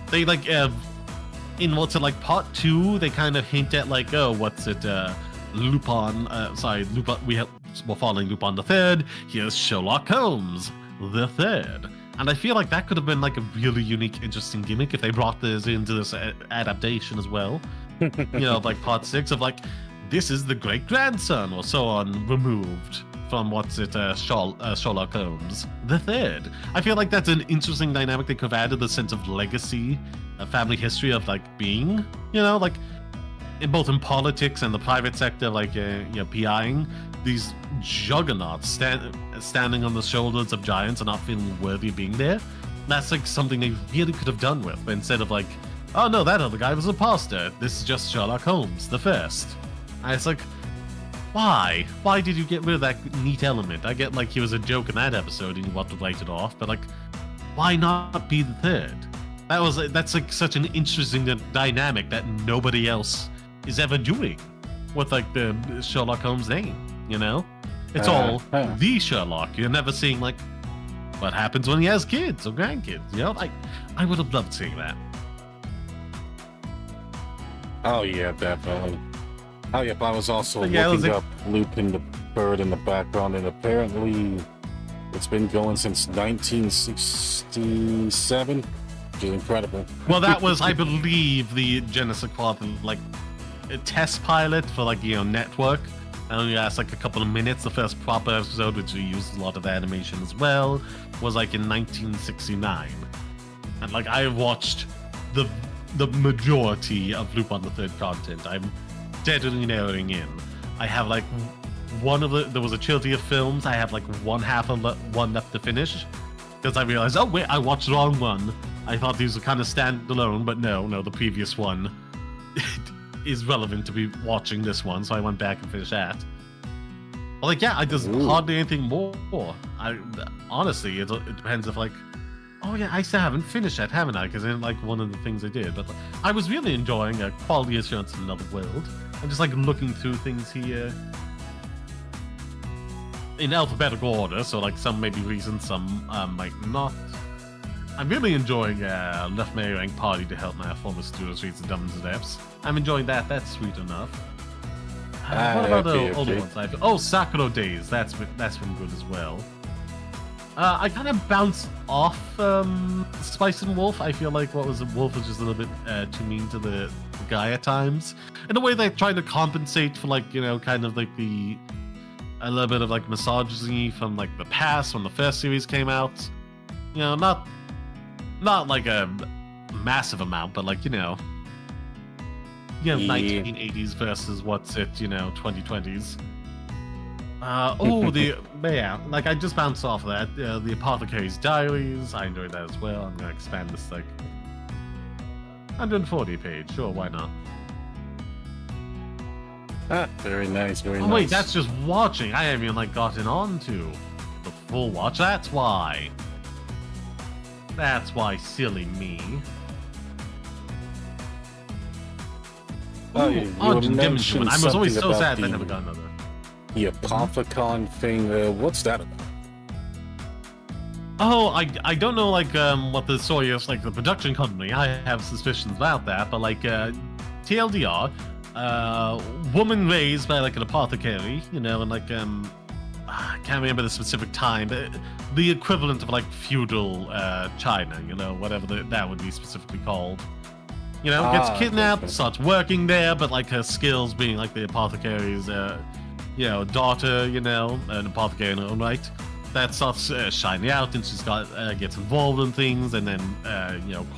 they like in what's it like part 2, they kind of hint at like, oh, what's it? Lupin. Lupin. We're following Lupin the Third. Here's Sherlock Holmes the Third. And I feel like that could have been like a really unique, interesting gimmick if they brought this into this adaptation as well. You know, like part 6 of like, this is the great grandson or so on, removed from Sherlock Holmes the Third. I feel like that's an interesting dynamic they could have added, the sense of legacy, a family history of like being, you know, like both in politics and the private sector, like PIing these juggernauts standing on the shoulders of giants and not feeling worthy of being there. That's like something they really could have done with, instead of like, oh no, that other guy was a pastor. This is just Sherlock Holmes the First. And it's like, why? Why did you get rid of that neat element? I get like he was a joke in that episode and you want to write it off, but like, why not be the third? That's like such an interesting dynamic that nobody else is ever doing with like the Sherlock Holmes name, you know? It's all the Sherlock. You're never seeing like what happens when he has kids or grandkids, you know? I would have loved seeing that. Oh yeah, definitely. Oh yep, I was also looking up Lupin the Third in the background, and apparently it's been going since 1967, which is incredible. Well, that was, I believe, the Genesis Quad, like a test pilot for like, you know, network. I only lasts like a couple of minutes. The first proper episode, which we used a lot of animation as well, was like in 1969. And like I watched the majority of Lupin the Third content. I'm steadily narrowing in. I have like there was a trilogy of films. I have like one left to finish because I realized, oh wait, I watched the wrong one. I thought these were kind of standalone, but no, the previous one is relevant to be watching this one, so I went back and finished that. But like, yeah, there's hardly anything more. Honestly, it depends if like, oh yeah, I still haven't finished that, haven't I? Because it's like one of the things I did. But like, I was really enjoying Quality Assurance in Another World. I'm just like looking through things here in alphabetical order, so like some may be recent, some might not. I'm really enjoying Left Marrying Party to Help My Former Students Read the Dumbs and Depths. I'm enjoying that. That's sweet enough. What about the older ones? Oh, Sakura Days. That's been good as well. I kind of bounced off Spice and Wolf. I feel like Wolf was just a little bit too mean to the guy at times. In a way, they're trying to compensate for like, you know, kind of like a little bit of like misogyny from like the past when the first series came out. You know, not like a massive amount, but like, you know, 1980s versus 2020s. Yeah, like I just bounced off of that. The Apothecary's Diaries, I enjoyed that as well. I'm gonna expand this like 140 page. Sure, why not? Very nice, very nice. Wait, that's just watching. I haven't even like gotten on to the full watch. That's why, silly me. Oh, you mentioned I was always so sad that I never got another. The Apothecon thing, what's that about? Oh, I don't know like what the story is, like the production company. I have suspicions about that, but like TLDR, woman raised by like an apothecary, you know, and like I can't remember the specific time, but the equivalent of like feudal China, you know, whatever that would be specifically called. You know, gets kidnapped, starts working there, but like her skills being like the apothecary's daughter, you know, an apothecary in her own right, that starts shining out, and she's gets involved in things, and then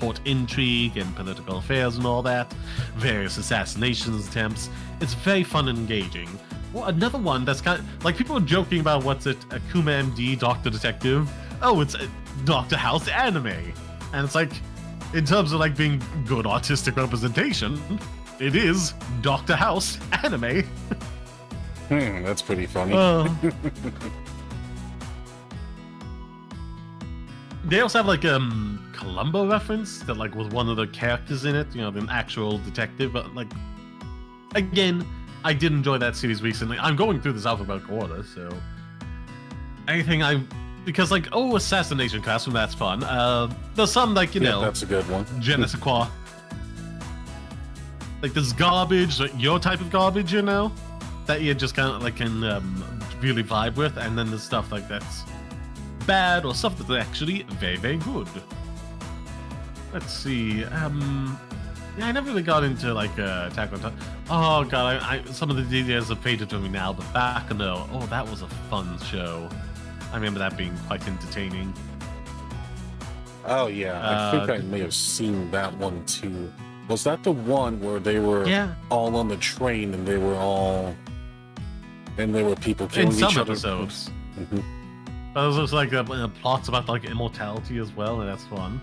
court intrigue and political affairs and all that, various assassinations attempts. It's very fun and engaging. Well, another one that's kind of like, people are joking about what's it, Akuma MD, Doctor Detective. Oh, it's a Doctor House anime, and it's like, in terms of like being good artistic representation, it is Doctor House anime. That's pretty funny. They also have like Columbo reference that like was one of the characters in it, you know, the actual detective. But like, again, I did enjoy that series recently. I'm going through this alphabetical order, so because like assassination classroom, that's fun. There's some like that's a good one. Je ne sais quoi. Like there's garbage, like your type of garbage, you know, that you just kind of like can really vibe with, and then there's stuff like that's bad or stuff that's actually very, very good. Let's see. Yeah, I never really got into like Attack on Titan. Oh god, some of the details have faded from me now, but back in the that was a fun show. I remember that being quite entertaining. Oh yeah, I think I may have seen that one too. Was that the one where they were all on the train and there were people killing each other? In some episodes. There's also like plots about like immortality as well, and that's fun.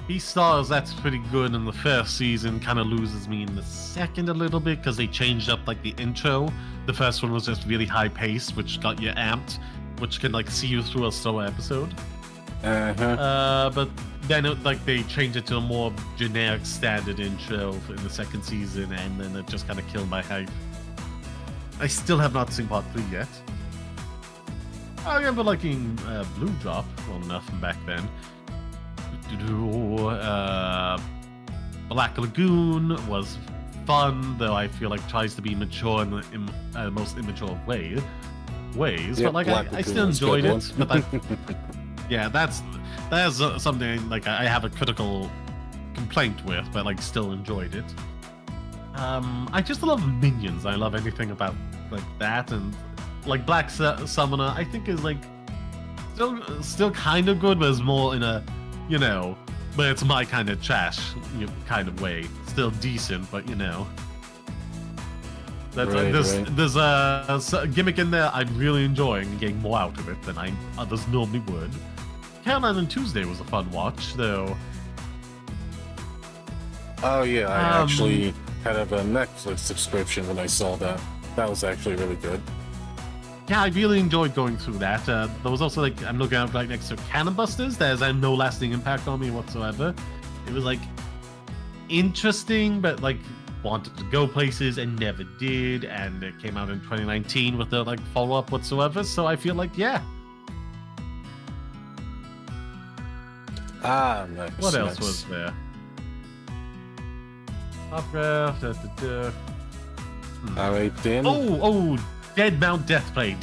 Beastars, that's pretty good in the first season. Kind of loses me in the second a little bit because they changed up like the intro. The first one was just really high paced, which got you amped, which can like see you through a slower episode. But then they changed it to a more generic standard intro in the second season, and then it just kind of killed my hype. I still have not seen part 3 yet. I remember liking Blue Drop well enough from back then. Black Lagoon was fun, though I feel like tries to be mature in the most immature ways. But like I still enjoyed it. But like, yeah, that's something like I have a critical complaint with, but like still enjoyed it. I just love Minions. I love anything about like that, and like Black Summoner I think is like still kind of good, but it's more in a but it's my kind of trash kind of way. Still decent, but there's a gimmick in there I'm really enjoying and getting more out of it than others normally would. Caroline and Tuesday was a fun watch, though. Oh yeah, I actually had a Netflix subscription when I saw that. That was actually really good. Yeah, I really enjoyed going through that. There was also like, I'm looking at right next to Cannon Busters. There's no lasting impact on me whatsoever. It was like interesting, but like wanted to go places and never did. And it came out in 2019 with no like follow up whatsoever. So I feel like nice. What else was there? Alright then. Oh, Dead Mount Deathplay.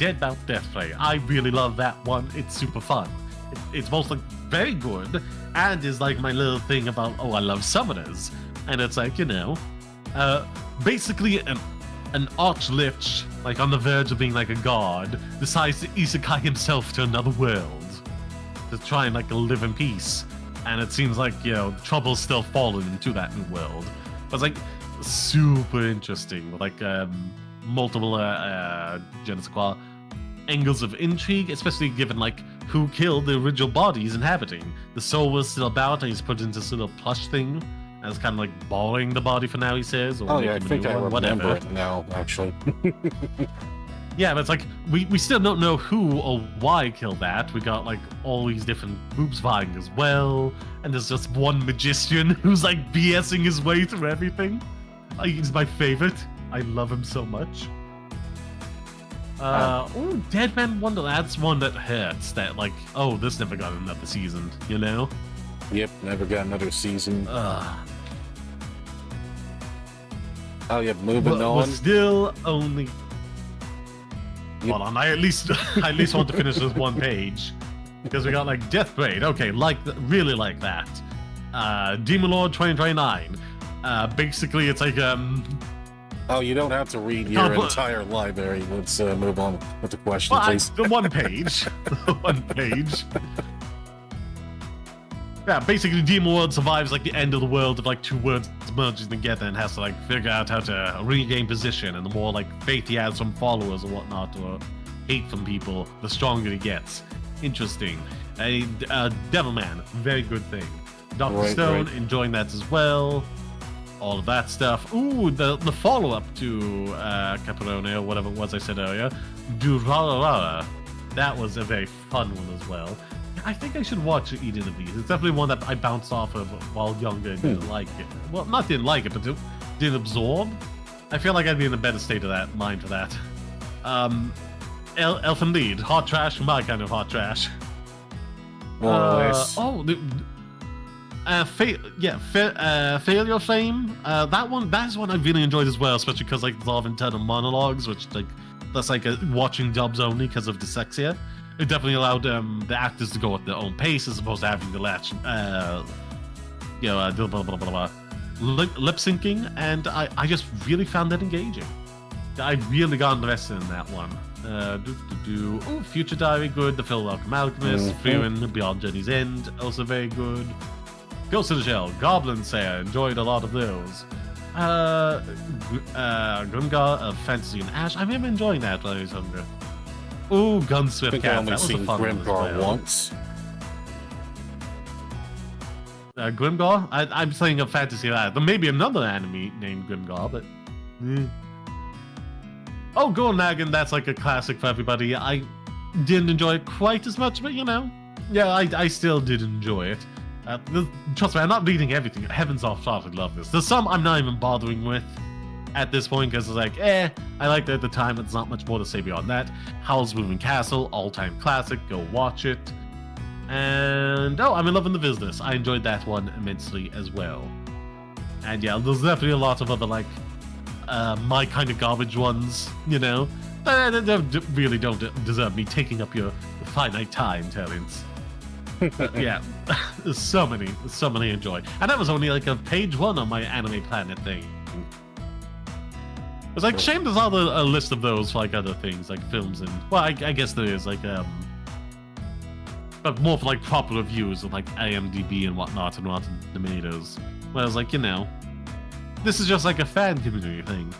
I really love that one. It's super fun. It's both like very good and is like my little thing about I love summoners. And it's like, basically an arch-lich, like on the verge of being like a god, decides to isekai himself to another world to try and like live in peace. And it seems like, trouble's still falling into that new world. But it's like super interesting with like multiple je ne sais quoi angles of intrigue, especially given like who killed the original body he's inhabiting. The soul was still about, and he's put into this little plush thing, and it's kind of like borrowing the body for now, he says. Or I think I remember it now, actually. Yeah, but it's like we still don't know who or why killed that. We got like all these different groups vying as well, and there's just one magician who's like BSing his way through everything. He's my favorite. I love him so much. Dead Man Wonder. That's one that hurts. That like, this never got another season. Yep, never got another season. Moving on. But still only. Yep. Hold on, I at least want to finish this one page because we got like Death Braid. Okay, really like that. Demon Lord 2029. Basically, it's like you don't have to read your entire library. Let's move on with the question, please. The one page. Yeah, basically, Demon Lord survives like the end of the world of like two worlds merging together and has to like figure out how to regain position. And the more like faith he has from followers or whatnot, or hate from people, the stronger he gets. Interesting. Devilman, very good thing. Dr. Stone, enjoying that as well. all of that stuff. Ooh, the follow-up to Caprone, or whatever it was I said earlier, Durarara. That was a very fun one as well. I think I should watch either of these. It's definitely one that I bounced off of while younger and didn't like it. Well, not didn't like it, but didn't absorb. I feel like I'd be in a better state of mind for that. Elfin Lead, hot trash, my kind of hot trash. More or less. Failure Fame. That's one I really enjoyed as well, especially because like there's a lot of internal monologues, which like that's like watching dubs only because of dyslexia. It definitely allowed the actors to go at their own pace as opposed to having to latch, lip syncing, and I just really found that engaging. I really got invested in that one. Ooh, Future Diary, good. The Phil Welcome Alchemist, Fearing Beyond Journey's End, also very good. Ghost in the Shell, Goblin Slayer, enjoyed a lot of those. Grimgar of Fantasy and Ash, I remember enjoying that when I was younger. Ooh, Gunsmith I think Cat, I only that was a seen fun one as Grimgar well. once. Grimgar? I'm saying a fantasy that. There may be another anime named Grimgar, but... Oh, Gurren Lagann, that's like a classic for everybody. I didn't enjoy it quite as much, but you know. Yeah, I still did enjoy it. Trust me, I'm not reading everything. Heavens off top, I love this. There's some I'm not even bothering with at this point, because it's like, I liked it at the time, but there's not much more to say beyond that. Howl's Moving Castle, all-time classic, go watch it. And, I'm in love with the business. I enjoyed that one immensely as well. And yeah, there's definitely a lot of other, like, my kind of garbage ones, you know, that really don't deserve me taking up your finite time, Terence. Yeah, there's so many I enjoy. And that was only like a page 1 on my Anime Planet thing. It's like, shame there's not a list of those for like other things, like films and, well, I guess there is, like, but more for like proper reviews of like IMDb and whatnot and Rotten Tomatoes. Whereas, like, you know, this is just like a fan community thing.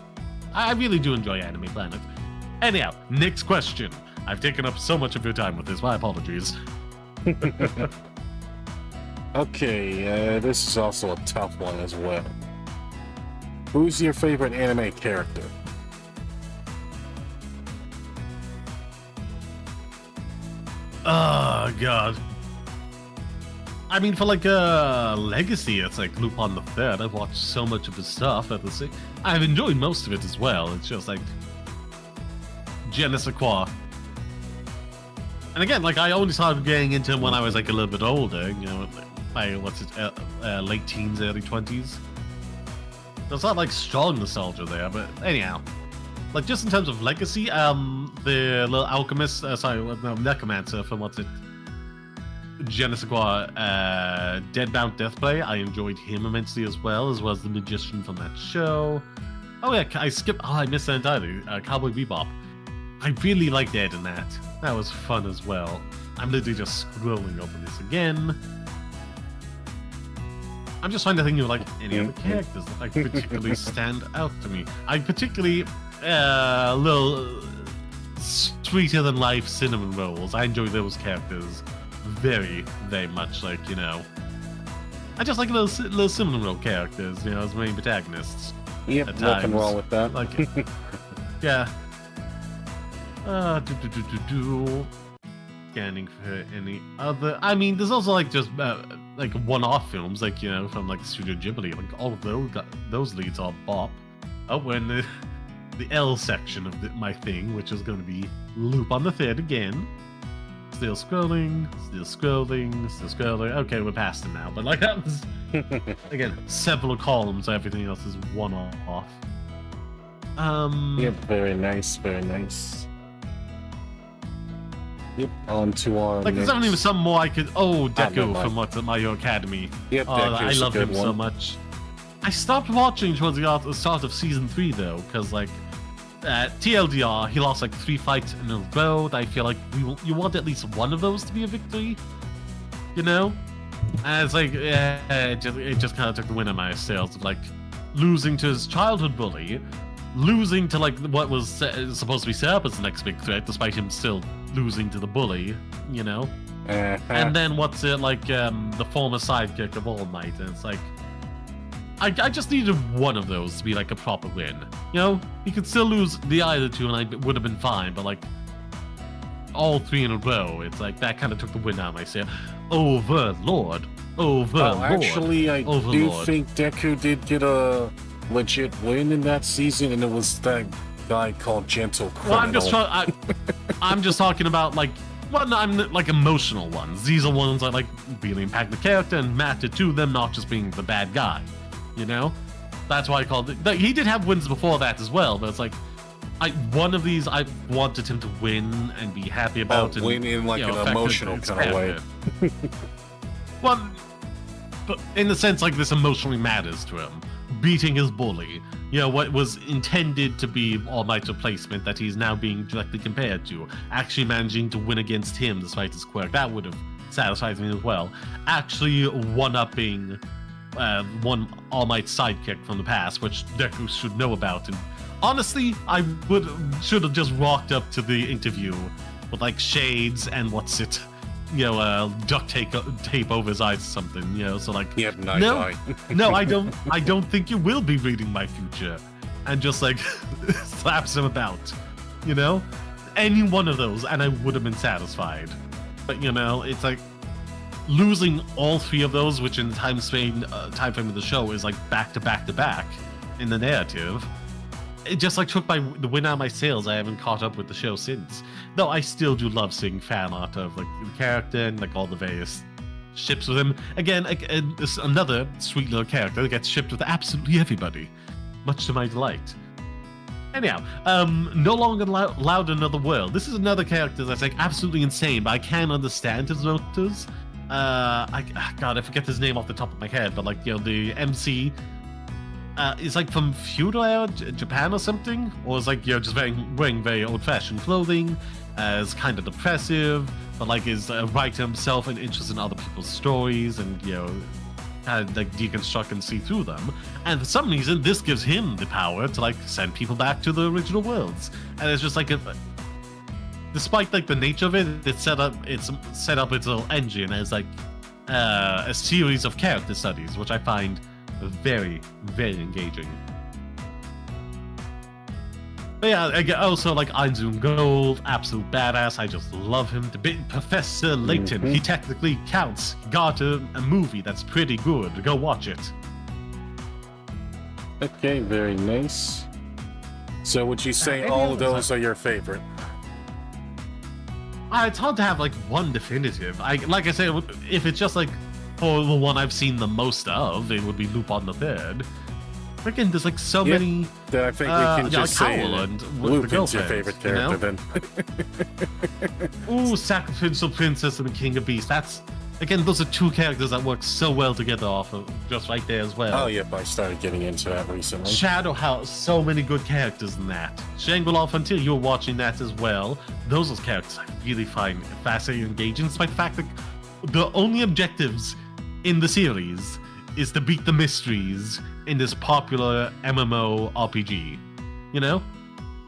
I really do enjoy Anime Planet. Anyhow, next question. I've taken up so much of your time with this, my apologies. Okay, this is also a tough one as well. Who's your favorite anime character? Oh, God. I mean, for like a legacy, it's like Lupin the Third. I've watched so much of his stuff. I've enjoyed most of it as well. It's just like je ne sais quoi. And again, like I only started getting into him when I was like a little bit older. You know, by late teens, early 20s. There's not like strong nostalgia there, but anyhow, like just in terms of legacy, the little alchemist, necromancer from je ne sais quoi, Deadbound Deathplay. I enjoyed him immensely as well as the magician from that show. Oh yeah, I missed that entirely. Cowboy Bebop. I really liked Ed in that. That was fun as well. I'm literally just scrolling over this again. I'm just trying to think of like any other characters that like particularly stand out to me. I particularly little sweeter than life cinnamon rolls. I enjoy those characters very, very much. Like, you know, I just like little cinnamon roll characters, you know, as main protagonists. Yep, nothing wrong with that. Like, yeah. Scanning for any other. I mean, there's also like just like one-off films, like, you know, from like Studio Ghibli. Like all of those leads are bop. Oh, we're in the L section of my thing, which is going to be Lupin the Third again. Still scrolling. Okay, we're past it now. But like that was again several columns. Everything else is one-off. Yep, very nice, very nice. Yep, on to our like, next... there's not even some more I could... Oh, Deku never from My Hero Academy. Yep, I love him so one. much. I stopped watching towards the start of Season 3, though, because, like, TLDR, he lost, like, 3 fights in a row. I feel like you want at least one of those to be a victory, you know? And it's like, it just kind of took the wind out of my sails of, like, losing to his childhood bully, losing to, like, what was supposed to be set up as the next big threat, despite him still losing to the bully, you know? And then what's it like, the former sidekick of All Might, and it's like, I just needed one of those to be like a proper win. You know, you could still lose the other two and I would have been fine, but like all three in a row, it's like that kind of took the wind out of my sail. Overlord. Actually, I do Overlord. think Deku did get a legit win in that season, and it was that guy called Gentle Criminal. Well, I'm just talking about like, well, no, I'm like emotional ones. These are ones that like really impact the character and matter to them, not just being the bad guy. You know, that's why I called it. He did have wins before that as well, but it's like, one of these I wanted him to win and be happy about. And, win in like an emotional kind of way. Well, but in the sense like this emotionally matters to him. Beating his bully, you know, what was intended to be All Might's replacement that he's now being directly compared to, actually managing to win against him despite his quirk, that would have satisfied me as well. Actually one-upping one All Might sidekick from the past, which Deku should know about. And honestly, I should have just walked up to the interview with like shades and duct tape over his eyes or something, you know, so like, Yep, night eye. no, I don't think you will be reading my future, and just like slaps him about, you know, any one of those, and I would have been satisfied. But you know, it's like losing all three of those, which in the time frame of the show is like back to back to back in the narrative. It just like took the wind out of my sails. I haven't caught up with the show since. Though I still do love seeing fan art of like the character and like all the various ships with him. Again, this another sweet little character that gets shipped with absolutely everybody, much to my delight. Anyhow, no longer allowed another world. This is another character that's like absolutely insane, but I can understand his motives. God, I forget his name off the top of my head, but like, you know, the MC. Is like from feudal era Japan or something, or is like, you know, just wearing very old-fashioned clothing, is kind of depressive, but like is a writer himself and interested in other people's stories, and you know, kind of like deconstruct and see through them. And for some reason, this gives him the power to like send people back to the original worlds. And it's just like despite like the nature of it, it's set up its little engine as like a series of character studies, which I find very, very engaging. But yeah, also like Einzun Gold, absolute badass. I just love him. The big Professor Layton, he technically counts. Got a movie that's pretty good. Go watch it. Okay, very nice. So would you say all of those are your favorite? It's hard to have like one definitive. Like I said, if it's just like for the one I've seen the most of, it would be Lupin the Third. Freaking, there's like so many. Then I think we can just say Lupin's your favorite character, then. Ooh, Sacrificial Princess and the King of Beasts. That's again, those are two characters that work so well together off of just right there as well. Oh yep, I started getting into that recently. Shadow House, so many good characters in that. Shangri-La Frontier, you were watching that as well. Those are characters I really find fascinating and engaging, despite the fact that the only objectives in the series is to beat the mysteries in this popular MMO RPG. You know?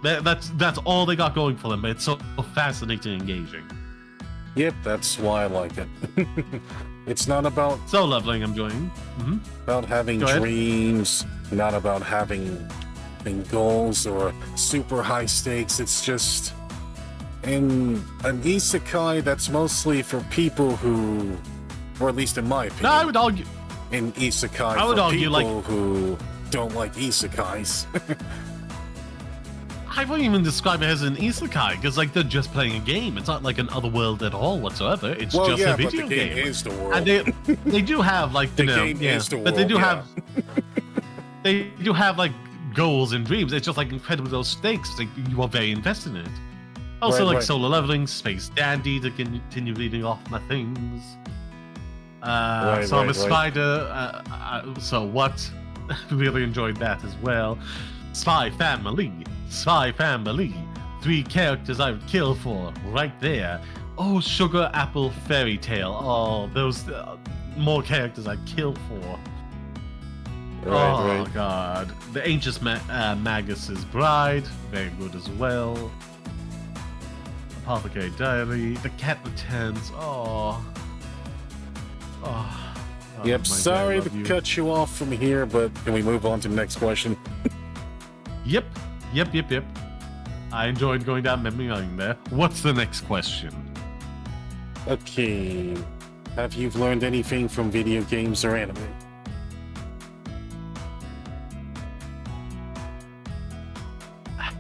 That's all they got going for them, but it's so fascinating and engaging. Yep, that's why I like it. It's not about so lovely and enjoying. About having dreams, not about having goals or super high stakes. It's just in an isekai that's mostly for people who, or at least in my opinion, No, I would argue. in isekai I would for argue, people who don't like isekais. I wouldn't even describe it as an isekai, because like they're just playing a game. It's not like an other world at all whatsoever. It's just a video but the game is the world. And they do have like the game is the world, but they do have they do have like goals and dreams. It's just like incredible those stakes. Like you are very invested in it. Also like solo leveling, Space Dandy to continue reading off my things. So I'm a spider. So what? Really enjoyed that as well. Spy Family. 3 characters I would kill for right there. Oh, Sugar Apple Fairy Tale. Oh, those more characters I'd kill for. Oh god. The Ancient Magus's Bride, very good as well. Apothecary Diary. The Cat Returns. Oh Yep, my sorry God, to love you. cut you off from here, but can we move on to the next question? Yep. I enjoyed going down memory lane there. What's the next question? Okay. Have you learned anything from video games or anime?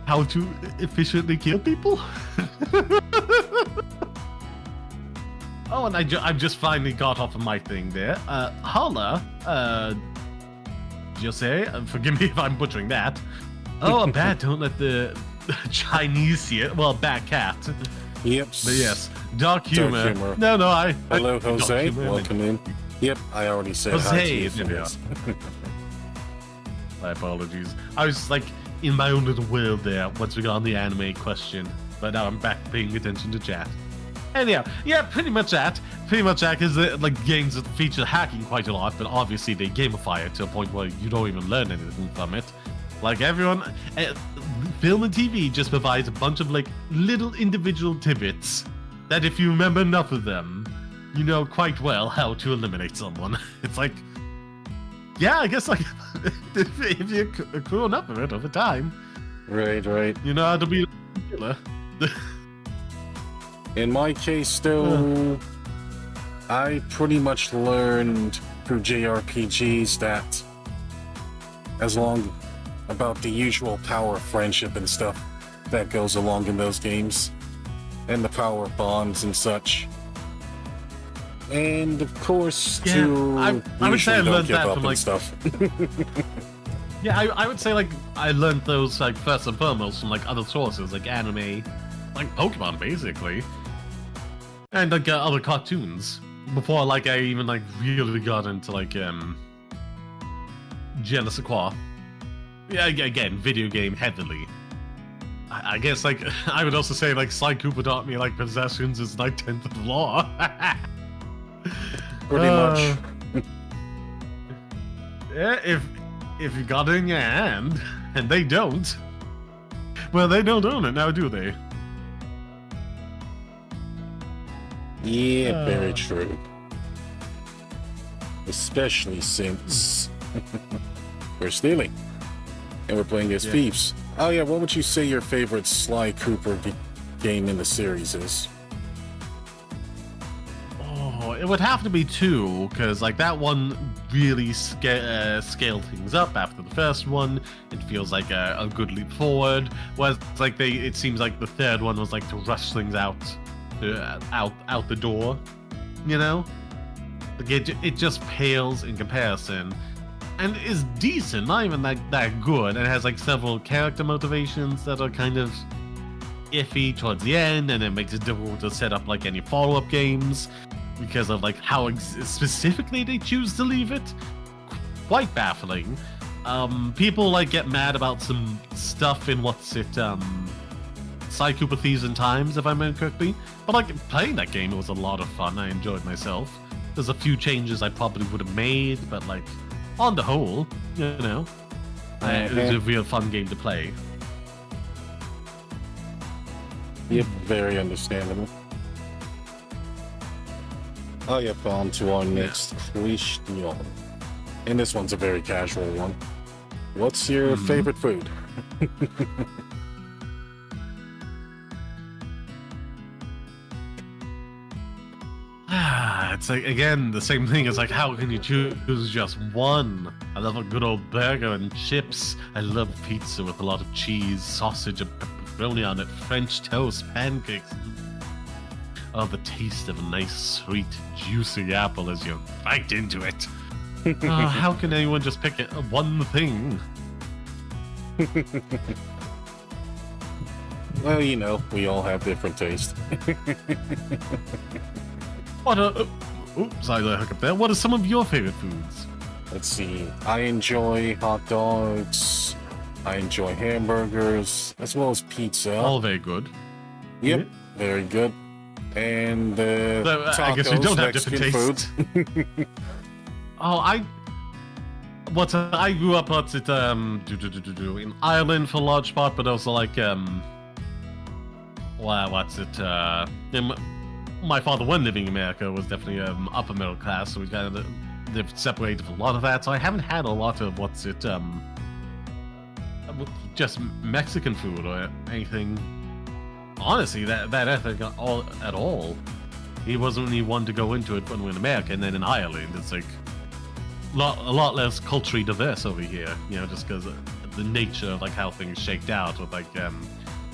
How to efficiently kill people? Oh, and I've just finally got off of my thing there. Holla, Jose, forgive me if I'm butchering that. Oh, a bat, don't let the Chinese see it. Well, bat cat. Yep. But yes, dark humor. humor. No, Hello, Jose. humor, Welcome in. Yep, I already said hi to Jose, you. there we are. My apologies. I was like in my own little world there once we got on the anime question, but now I'm back paying attention to chat. Anyhow, yeah, pretty much that. Because like games that feature hacking quite a lot, but obviously they gamify it to a point where you don't even learn anything from it. Like everyone, film and TV just provides a bunch of like little individual tidbits that if you remember enough of them, you know quite well how to eliminate someone. It's like, yeah, I guess like if you're accruing up of it over time, Right. you know how to be a killer. In my case, though, I pretty much learned through JRPGs that about the usual power of friendship and stuff that goes along in those games, and the power of bonds and such. And of course, Yeah, I would say I usually don't learned give that up from, and like- stuff. Yeah, I would say like I learned those like first and foremost from like other sources like anime, like Pokemon basically, and like other cartoons before like I even like really got into like Genesis Qua. Yeah, again, video game heavily. I guess like I would also say like Sly Cooper taught me like possessions is like 10th of the law. Pretty much. Yeah, if you got it in your hand and they don't, well, they don't own it now, do they? Yeah, very true. Especially since we're stealing and we're playing as thieves. Oh yeah, what would you say your favorite Sly Cooper game in the series is? Oh, it would have to be 2, because like that one really scaled things up after the first one. It feels like a good leap forward. Whereas like it seems like the third one was like to rush things out the door. You know, like it just pales in comparison, and is decent, not even that good. And it has like several character motivations that are kind of iffy towards the end, and it makes it difficult to set up like any follow-up games because of like how specifically they choose to leave it. Quite baffling. People like get mad about some stuff in Sly Cooper Thieves and Times, if I remember correctly. But like playing that game, it was a lot of fun. I enjoyed myself. There's a few changes I probably would have made, but like on the whole, you know, it was a real fun game to play. Yep, very understandable. Oh, yep, on to our next question. And this one's a very casual one. What's your favorite food? It's like, again, the same thing. It's like, how can you choose just one? I love a good old burger and chips. I love pizza with a lot of cheese, sausage, and pepperoni on it, French toast, pancakes. Oh, the taste of a nice, sweet, juicy apple as you bite into it. How can anyone just pick one thing? Well, you know, we all have different tastes. Oops, I let a hiccup there. What are some of your favorite foods? Let's see. I enjoy hot dogs. I enjoy hamburgers, as well as pizza. All very good. Yep, very good. And tacos, I guess we don't have Mexican different tastes. I grew up in Ireland for a large part, but also like my father, when living in America, was definitely upper middle class, so we kind of they've separated a lot of that, so I haven't had a lot of just Mexican food or anything. Honestly, that ethic at all. He wasn't really one to go into it when we're in America, and then in Ireland, it's like a lot less culturally diverse over here. You know, just because the nature of like how things shaked out with like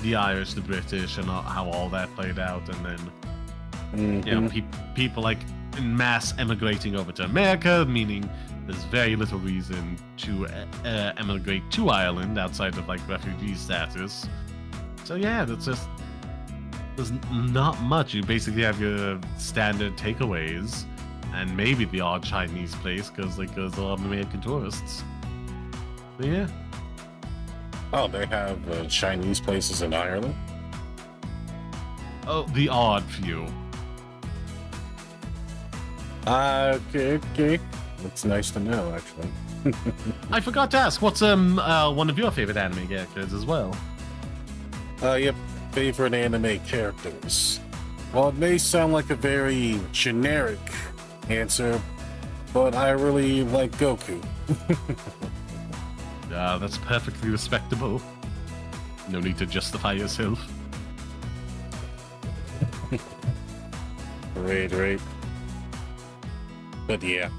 the Irish, the British, and how all that played out, and then you know people like in mass emigrating over to America, meaning there's very little reason to emigrate to Ireland outside of like refugee status. So yeah, there's not much. You basically have your standard takeaways, and maybe the odd Chinese place because like there's a lot of American tourists. So yeah. Oh, they have Chinese places in Ireland? Oh, the odd few. Okay. That's nice to know, actually. I forgot to ask, what's one of your favorite anime characters as well? Yep, favorite anime characters. Well, it may sound like a very generic answer, but I really like Goku. That's perfectly respectable. No need to justify yourself. Right. But yeah,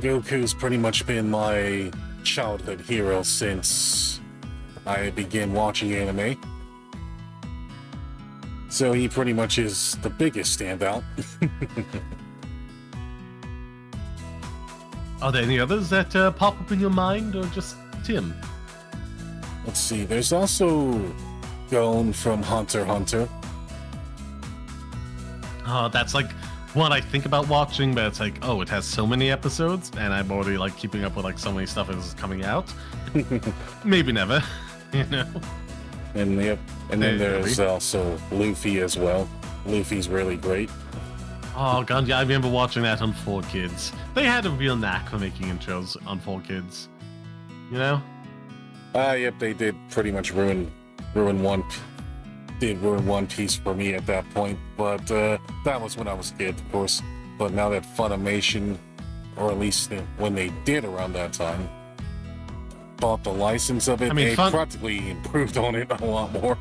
Goku's pretty much been my childhood hero since I began watching anime. So he pretty much is the biggest standout. Are there any others that pop up in your mind, or just Tim? Let's see, there's also Gon from Hunter x Hunter. That's like one I think about watching, but it's like, oh, it has so many episodes, and I'm already like keeping up with like so many stuff that is coming out. Maybe never, you know. And yep, and then there's also Luffy as well. Luffy's really great. Oh god, yeah, I remember watching that on 4Kids. They had a real knack for making intros on 4Kids. You know? Yep, they did pretty much ruin One Piece for me at that point, but that was when I was a kid, of course. But now that Funimation, or at least when they did around that time, bought the license of it, they practically improved on it a lot more,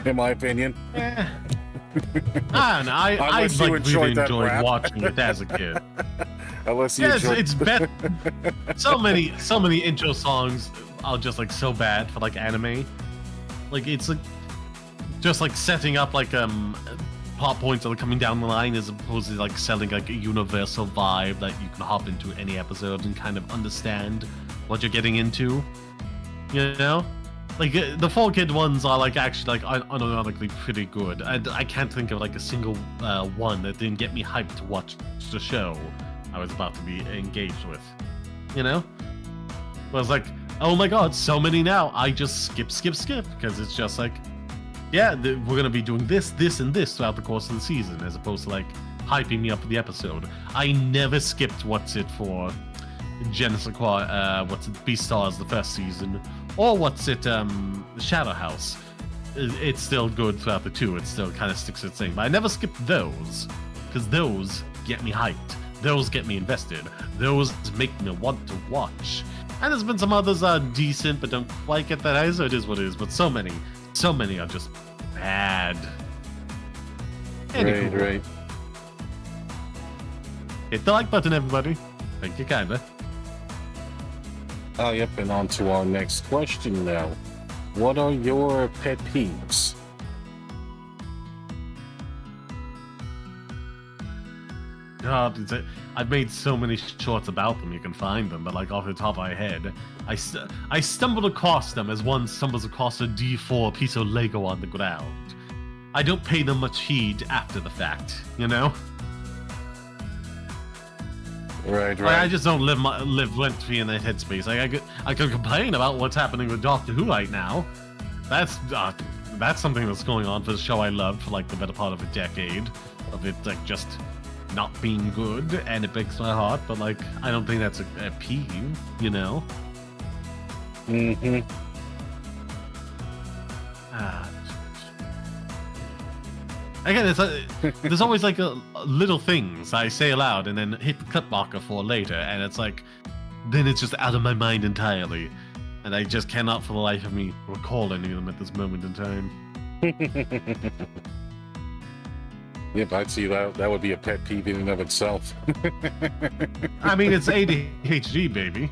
in my opinion. I don't know. I like really enjoyed watching it as a kid. Unless you it's better. So many intro songs are just like so bad for like anime. Like it's like just like setting up like plot points that are coming down the line, as opposed to like selling like a universal vibe that you can hop into any episode and kind of understand what you're getting into. You know? Like the 4Kid ones are like actually like unironically pretty good. I can't think of like a single one that didn't get me hyped to watch the show I was about to be engaged with. You know? I was like, oh my god, so many now. I just skip because it's just like, yeah, we're gonna be doing this, and this throughout the course of the season, as opposed to like hyping me up for the episode. I never skipped Genesis Beastars the first season, or Shadow House. It's still good throughout the two. It still kind of sticks to its thing. But I never skipped those, because those get me hyped. Those get me invested. Those make me want to watch. And there's been some others that are decent, but don't quite get that high, so it is what it is. But so many are just bad. Anywho, right. Hit the like button, everybody. Thank you, kinda. Yep, and on to our next question now. What are your pet peeves? God, I've made so many shorts about them, you can find them, but like off the top of my head, I stumbled across them as one stumbles across a D4 piece of Lego on the ground. I don't pay them much heed after the fact, you know? Right. Like, I just don't live rent-free in that headspace. Like, I could complain about what's happening with Doctor Who right now. That's something that's going on for the show I loved for like the better part of a decade, of it like just not being good, and it breaks my heart. But like, I don't think that's a peeve, you know? Again, it's there's always like little things I say aloud and then hit the cut marker for later, and it's like, then it's just out of my mind entirely, and I just cannot for the life of me recall any of them at this moment in time. Yep, I'd see that. That would be a pet peeve in and of itself. I mean, it's ADHD, baby.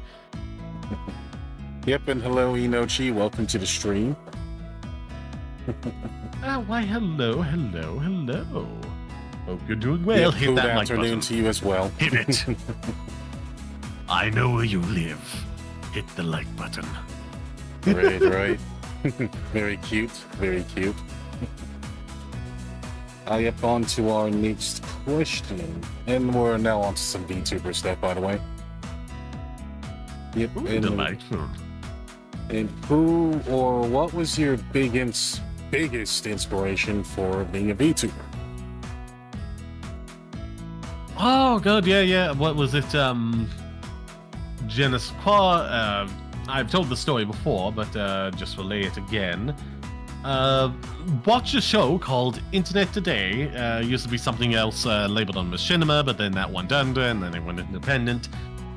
Yep, and hello, Inochi. Welcome to the stream. Why, hello. Hope you're doing well. Yep, Hit good that like afternoon button. to you as well. Hit it. I know where you live. Hit the like button. Right. Very cute, very cute. Yep, on to our next question. And we're now on to some VTuber stuff, by the way. Yep, Ooh, delightful. And who or what was your biggest inspiration for being a VTuber? Oh god, yeah. What was it? Genesis Qua. I've told the story before, but just relay it again. Watched a show called Internet Today. Used to be something else labeled on Machinima, but then that went under, and then it went independent.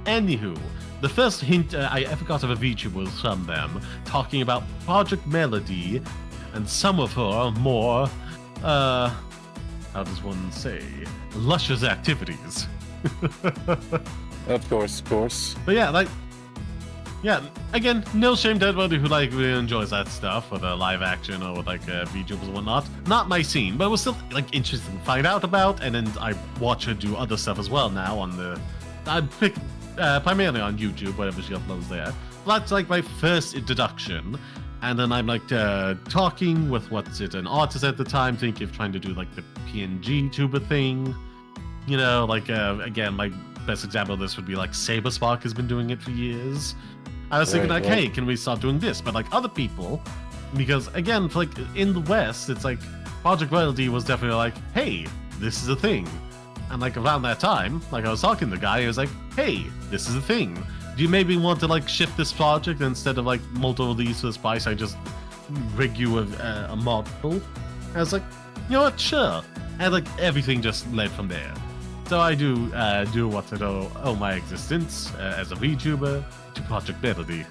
Anywho, the first hint I ever got of a VTuber was from them, talking about Project Melody, and some of her more, how does one say, luscious activities. Of course. But yeah, again, no shame to everybody who really enjoys that stuff, whether live action or with VTubers and whatnot. Not my scene, but it was still interesting to find out about, and then I watch her do other stuff as well now on the. I pick primarily on YouTube, whatever she uploads there. That's my first introduction, and then I'm talking with an artist at the time, thinking of trying to do the PNG tuber thing. You know, again, my best example of this would be Saberspark has been doing it for years. I was thinking hey, can we start doing this? But other people, because again, in the West, it's Project Royalty was definitely hey, this is a thing. And around that time, I was talking to the guy, he was hey, this is a thing. Do you maybe want to shift this project instead of multiple of these for this price? I just rig you a model. I was you know what, sure. And everything just led from there. So I do what I owe my existence as a VTuber to Project Melody.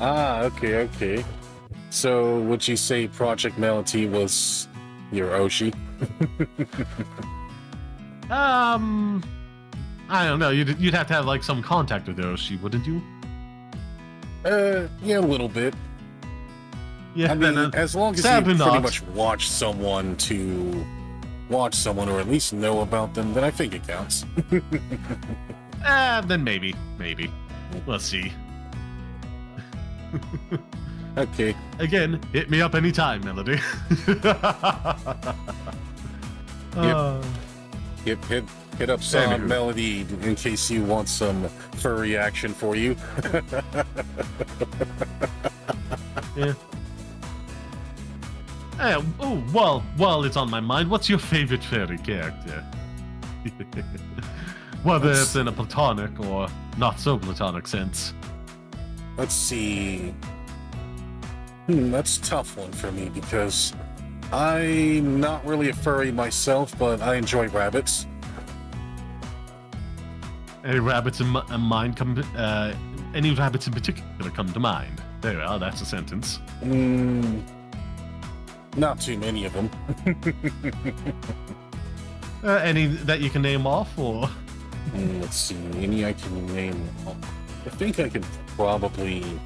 Okay. So would you say Project Melody was your Oshi? I don't know. You'd have to have some contact with Oshi, wouldn't you? Yeah, a little bit. Yeah, I mean, as long as you pretty not. much watch someone or at least know about them, then I think it counts. Then maybe. We'll see. Okay. Again, hit me up anytime, Melody. Yep, hit up Song Melody in case you want some furry action for you. Yeah. Well, it's on my mind. What's your favorite fairy character? Whether it's in a platonic or not so platonic sense. Let's see. That's a tough one for me because I'm not really a furry myself, but I enjoy rabbits. Any rabbits in mind any rabbits in particular come to mind? There we are, that's a sentence. Not too many of them. Any that you can name off, or? Let's see, any I can name off. I think I could probably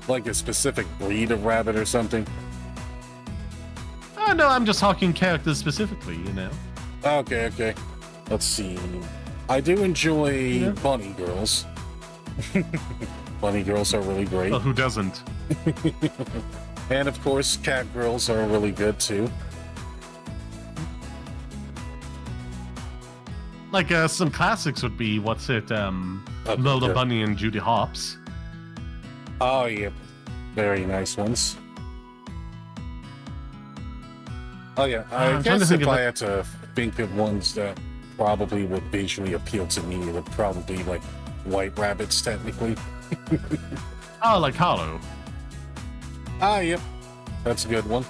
a specific breed of rabbit or something. Oh no, I'm just talking characters specifically, you know. Okay. Let's see. I do enjoy bunny girls. Bunny girls are really great. Well, who doesn't? And of course, cat girls are really good too. Some classics would be Lola Bunny and Judy Hopps. Oh, yep. Very nice ones. Oh, yeah. I guess if I had to think of ones that probably would visually appeal to me, it would probably be white rabbits, technically. Oh, like Hollow. Ah, yep. That's a good one.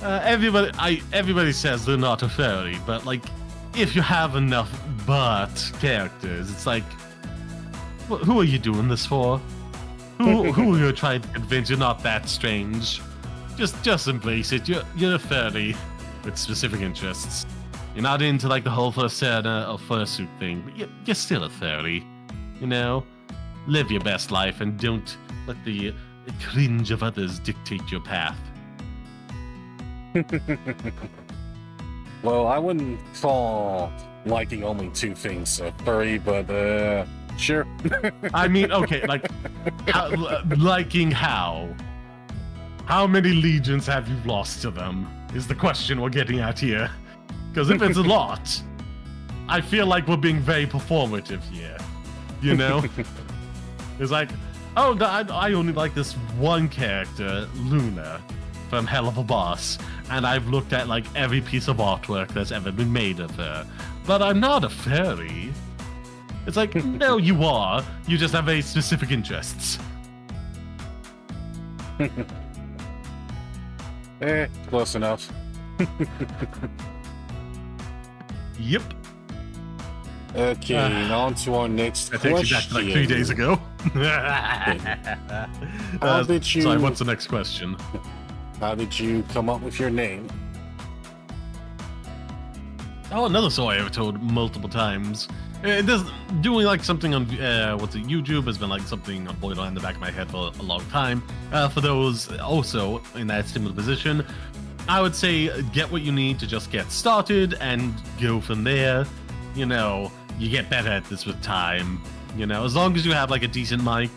Everybody says they're not a furry, but like, if you have enough butt characters, it's like, who are you doing this for? Who are you trying to convince you're not that strange? Just embrace it. You're a furry with specific interests. You're not into like the whole persona or fursuit thing, but you're still a furry. You know, live your best life and don't let the cringe of others dictate your path. Well, I wouldn't call liking only two things a furry, but sure. I mean, okay, like, liking how? How many legions have you lost to them? Is the question we're getting at here. Because if it's a lot, I feel like we're being very performative here. You know? It's like, oh, I only like this one character, Luna, from Hell of a Boss, and I've looked at like every piece of artwork that's ever been made of her. But I'm not a furry. It's like, no, you are. You just have very specific interests. Close enough. Yep. Okay, on to our next That question. takes you back to like 3 days ago. How did you... Sorry, what's the next question? How did you come up with your name? Oh, another story I've told multiple times. Doing like something on YouTube has been like something boiled on in the back of my head for a long time. For those also in that similar position, I would say get what you need to just get started and go from there. You know, you get better at this with time. You know, as long as you have like a decent mic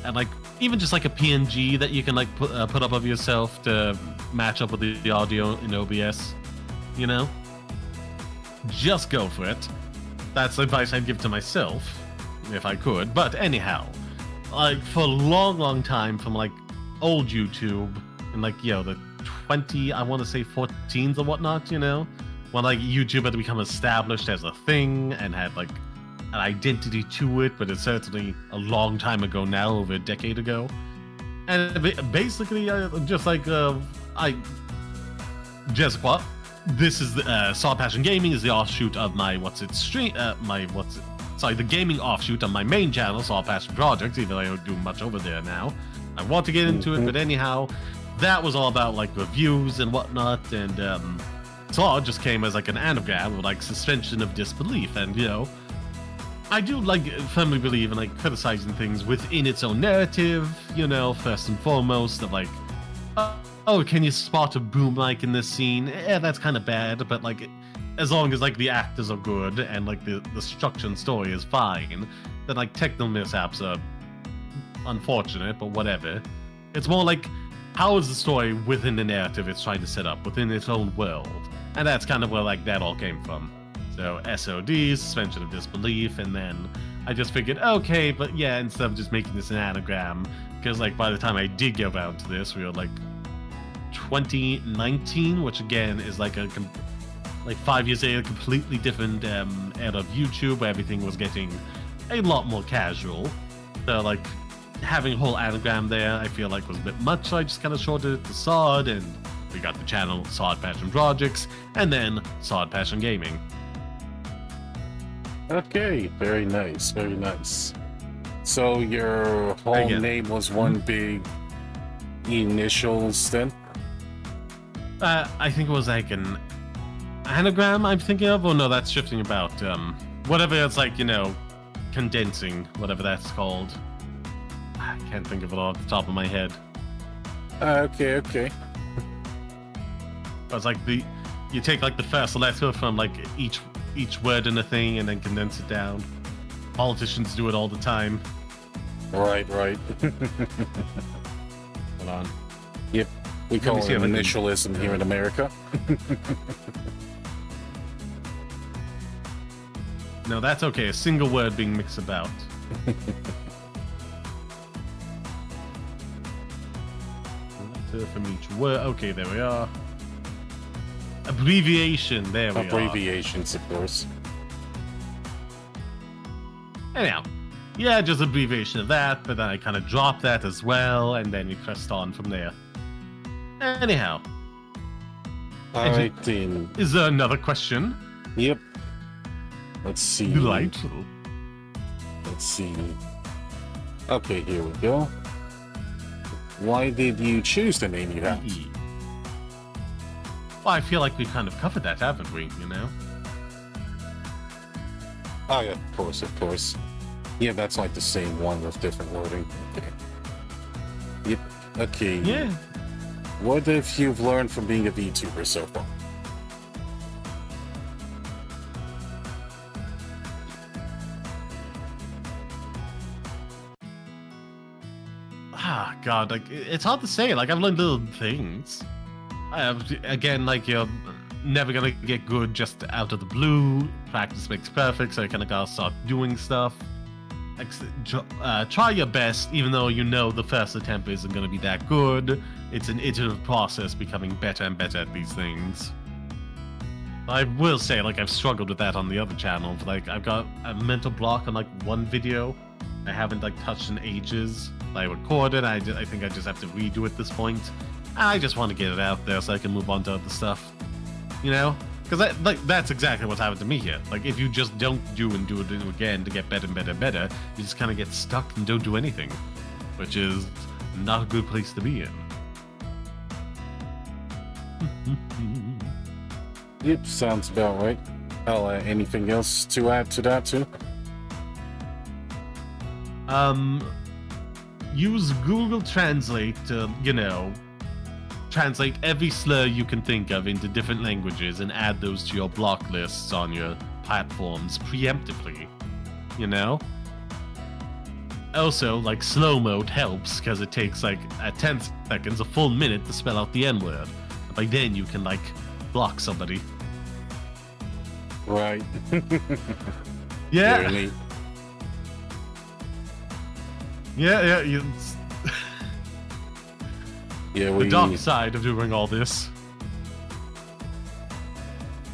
and like even just like a PNG that you can like put up of yourself to match up with the audio in OBS. You know, just go for it. That's the advice I'd give to myself, if I could. But anyhow, like for a long time from like old YouTube and like, the 20, I want to say 14s or whatnot, you know? When like YouTube had become established as a thing and had like an identity to it, but it's certainly a long time ago now, over a decade ago. And basically, just like, Jessica, this is the Saw Passion Gaming is the offshoot of my the gaming offshoot of my main channel, Saw Passion Projects, even though I don't do much over there now. I want to get into it, but anyhow, that was all about like reviews and whatnot, and Saw just came as like an anagram of like suspension of disbelief, and I do like firmly believe in like criticizing things within its own narrative, first and foremost, of like, oh, can you spot a boom mic in this scene? That's kind of bad, but like, as long as like the actors are good and like the structure and story is fine, then like technical mishaps are unfortunate, but whatever. It's more like, how is the story within the narrative it's trying to set up within its own world? And that's kind of where like that all came from. So SOD, suspension of disbelief, and then I just figured, okay, but yeah, instead of just making this an anagram, because like by the time I did get around to this, we were like 2019, which again is like 5 years later, completely different era of YouTube, where everything was getting a lot more casual. So like having a whole anagram there, I feel like was a bit much, so I just kind of shorted it to Sod, and we got the channel Sod Passion Projects, and then Sod Passion Gaming. Okay, very nice, very nice. So your whole name was one big initials then? I think it was like an anagram I'm thinking of. Oh no, that's shifting about. Whatever it's like, condensing, whatever that's called. I can't think of it off the top of my head. Okay. It's like you take like the first letter from like each word in a thing and then condense it down. Politicians do it all the time. Right. Hold on. Yep, we call it initialism here in America. No, that's okay. A single word being mixed about. From each word. Okay, there we are. Abbreviation. There we are. Abbreviations, of course. Anyhow, yeah, just abbreviation of that, but then I kind of dropped that as well, and then you pressed on from there. Anyhow, Alright then. is there another question? Yep. Let's see. Delightful. Let's see. Okay, here we go. Why did you choose the name you have? Well, I feel like we kind of covered that, haven't we? You know. Oh yeah, of course, of course. Yeah, that's like the same one with different wording. Okay. Yep. Okay. Yeah. What have you learned from being a VTuber so far? Ah, God, like it's hard to say. Like I've learned little things. Again, like you're never gonna get good just out of the blue. Practice makes perfect, so you kind of gotta start doing stuff. Try your best, even though you know the first attempt isn't gonna be that good. It's an iterative process, becoming better and better at these things. I will say, like I've struggled with that on the other channel. Like I've got a mental block on like one video I haven't like touched in ages. I recorded. I think I just have to redo at this point. I just want to get it out there so I can move on to other stuff. You know, because that's exactly what's happened to me here. Like if you just don't do it again to get better and better and better, you just kind of get stuck and don't do anything, which is not a good place to be in. Yep, sounds about right. Anything else to add to that too? Use Google Translate to, you know, translate every slur you can think of into different languages and add those to your block lists on your platforms preemptively, you know? Also, like, slow mode helps because it takes, like, at 10 seconds, a full minute to spell out the N-word. By then, you can, like, block somebody. Right. Yeah. Really? Yeah. Yeah, The dark side of doing all this.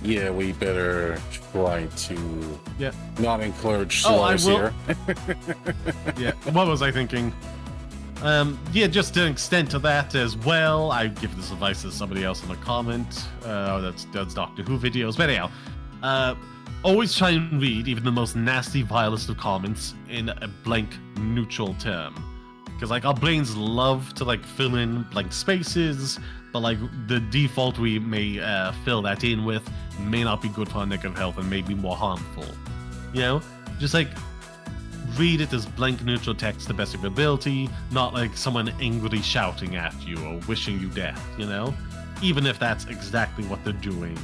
Yeah, we better try to not encourage I slurs will. here. Yeah, what was I thinking? Yeah, just to an extent to that as well. I give this advice to somebody else in the comment. That's Doctor Who videos. But anyhow, always try and read even the most nasty, vilest of comments in a blank, neutral term. Because, like, our brains love to, like, fill in blank spaces, but, like, the default we may fill that in with may not be good for our negative health and may be more harmful. You know? Just, like, read it as blank, neutral text to the best of your ability, not, like, someone angrily shouting at you or wishing you death, you know? Even if that's exactly what they're doing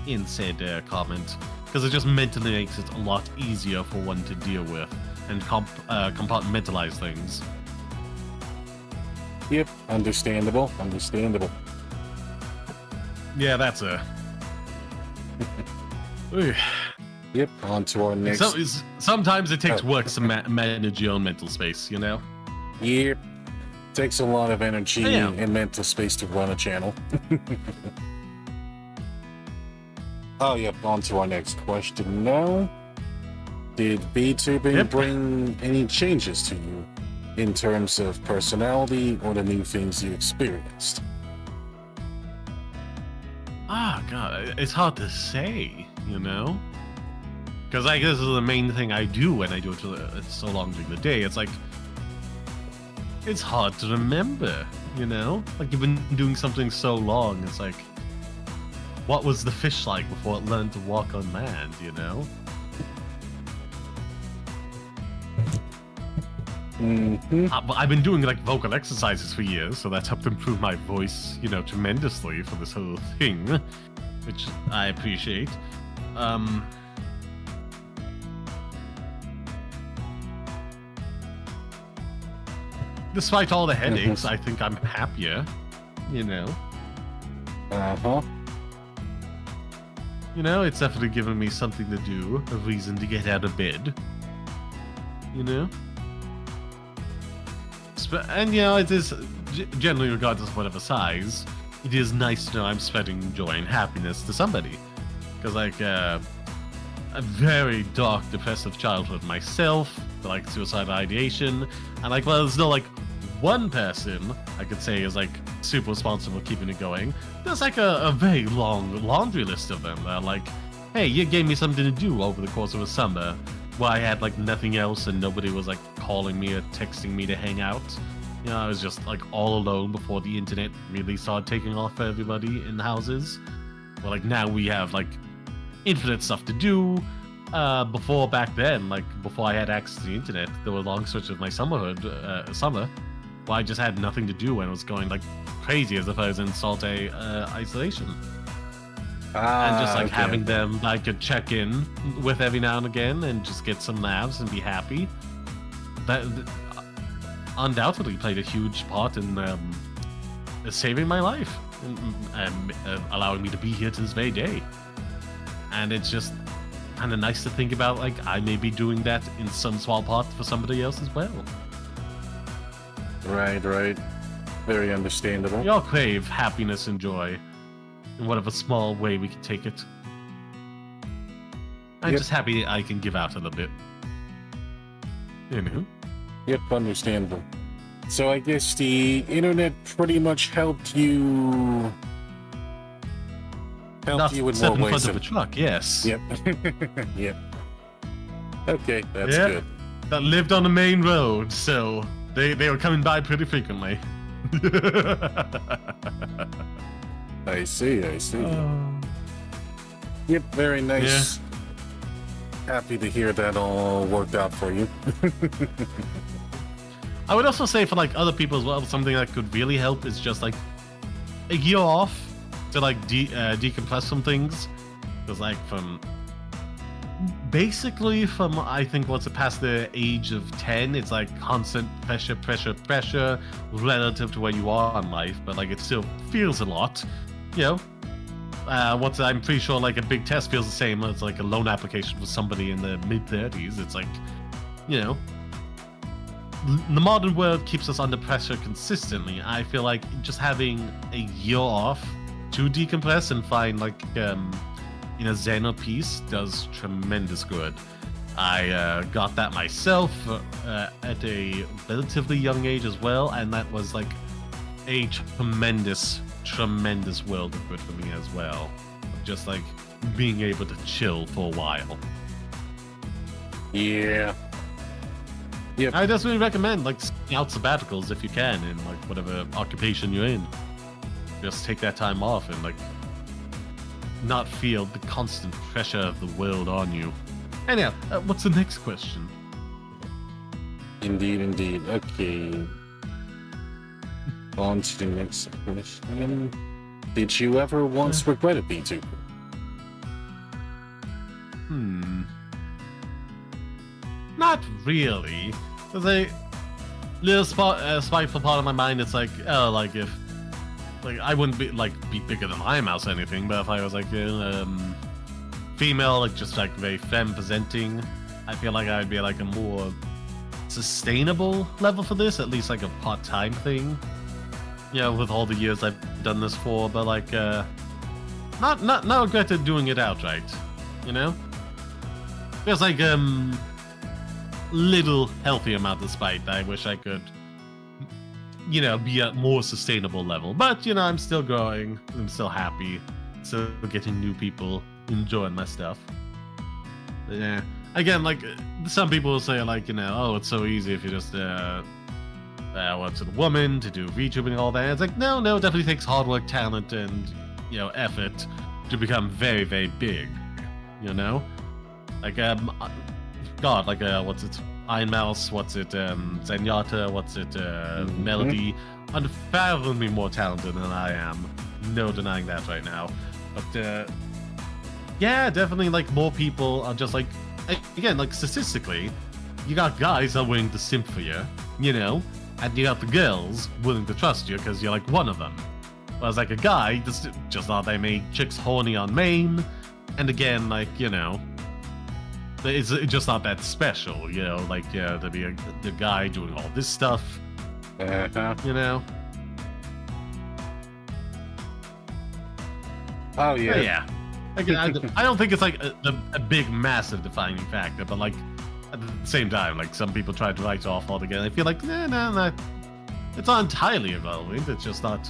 in said comment. Because it just mentally makes it a lot easier for one to deal with and compartmentalize things. Yep, understandable. Yeah, that's a... Yep, on to our next... Sometimes it takes work to manage your own mental space, you know? Yep. Takes a lot of energy Yeah. and mental space to run a channel. Oh, yep, on to our next question now. Did VTubing bring any changes to you in terms of personality or the new things you experienced? Ah, God, it's hard to say, you know? Because I guess this is the main thing I do when I do it so long during the day. It's like, it's hard to remember, you know? Like, you've been doing something so long, it's like, what was the fish like before it learned to walk on land, you know? Mm-hmm. I've been doing like vocal exercises for years, so that's helped improve my voice, you know, tremendously for this whole thing, which I appreciate. Despite all the headaches, I think I'm happier, you know. Uh-huh. You know, it's definitely given me something to do, a reason to get out of bed. You know? And, you know, it is, generally regardless of whatever size, it is nice to know I'm spreading joy and happiness to somebody. Because, like, a very dark, depressive childhood myself, like suicidal ideation, and, like, well, there's no, like, one person I could say is like super responsible for keeping it going. There's like a very long laundry list of them. Like, hey, you gave me something to do over the course of a summer where I had like nothing else and nobody was like calling me or texting me to hang out. You know, I was just like all alone before the internet really started taking off for everybody in the houses. But like now we have like infinite stuff to do. Before back then, like before I had access to the internet, there were long stretches of my summer where I just had nothing to do and was going like crazy as if I was in solitary isolation. And just like having them I could check in with every now and again and just get some laughs and be happy. That undoubtedly played a huge part in saving my life and allowing me to be here to this very day. And it's just kind of nice to think about, like, I may be doing that in some small part for somebody else as well. Right. Very understandable. We all crave happiness and joy in whatever small way we can take it. I'm just happy I can give out a little bit. You know? Yep, understandable. So I guess the internet pretty much helped you... Not in step more in ways front of a truck, yes. Yep. Yep. Okay, that's Yep. good. That lived on the main road, so they were coming by pretty frequently. I see. Yep, very nice. Happy to hear that all worked out for you. I would also say for like other people as well, something that could really help is just like a year off to like decompress some things. Because like from I think once it past the age of 10, it's like constant pressure relative to where you are in life, but like it still feels a lot, you know. What I'm pretty sure like a big test feels the same as like a loan application for somebody in the mid-30s. It's like, you know, the modern world keeps us under pressure consistently. I feel like just having a year off to decompress and find like zen or peace does tremendous good. I got that myself at a relatively young age as well, and that was like a tremendous world of good for me as well. Just like being able to chill for a while. Yeah. Yep. I definitely recommend like out sabbaticals if you can in like whatever occupation you're in. Just take that time off and like not feel the constant pressure of the world on you. Anyhow, what's the next question? Indeed. Okay. On to the next question. Did you ever once regret a Vtuber? Not really. There's a little spiteful part of my mind. It's like, oh, like if, like I wouldn't be bigger than my mouse or anything, but if I was like female, like just like very femme presenting, I feel like I'd be like a more sustainable level for this, at least like a part-time thing. Yeah, with all the years I've done this for, but like not regretted doing it outright, you know? There's like little healthy amount of spite that I wish I could, you know, be at more sustainable level. But, you know, I'm still growing, I'm still happy, still getting new people, enjoying my stuff. Yeah. Again, like, some people will say, like, you know, oh, it's so easy if you just, what's a woman to do VTubing and all that. It's like, no, it definitely takes hard work, talent, and, you know, effort to become very, very big, you know? Like, God, like, what's it, Iron Mouse, what's it, Zenyatta, what's it, Melody, unfathomably more talented than I am. No denying that right now. But, yeah, definitely, like, more people are just, like, again, like, statistically, you got guys that are willing to simp for you, you know? And you got the girls willing to trust you because you're, like, one of them. Whereas, like, a guy just thought they made chicks horny on main, and again, like, you know, it's just not that special, you know, like, to be the guy doing all this stuff, you know? Oh, yeah. But yeah. Again, I don't think it's, like, a big, massive defining factor, but, like, at the same time, like, some people try to write off altogether. I feel like, nah, It's not entirely irrelevant. It's just not,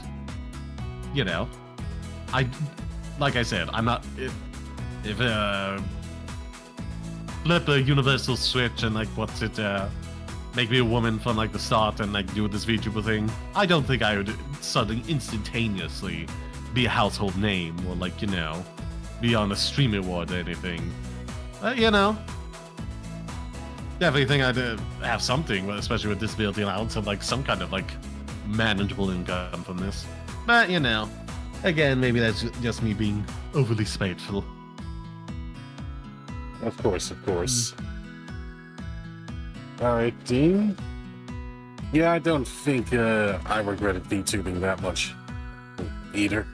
like I said, I'm not. If flip a universal switch and make me a woman from like the start and like do this VTuber thing, I don't think I would suddenly instantaneously be a household name or be on a stream award or anything. Definitely think I'd have something, especially with disability allowance and like some kind of like manageable income from this. But again, maybe that's just me being overly spiteful. Of course. Alright, Dean? Yeah, I don't think I regretted VTubing that much either.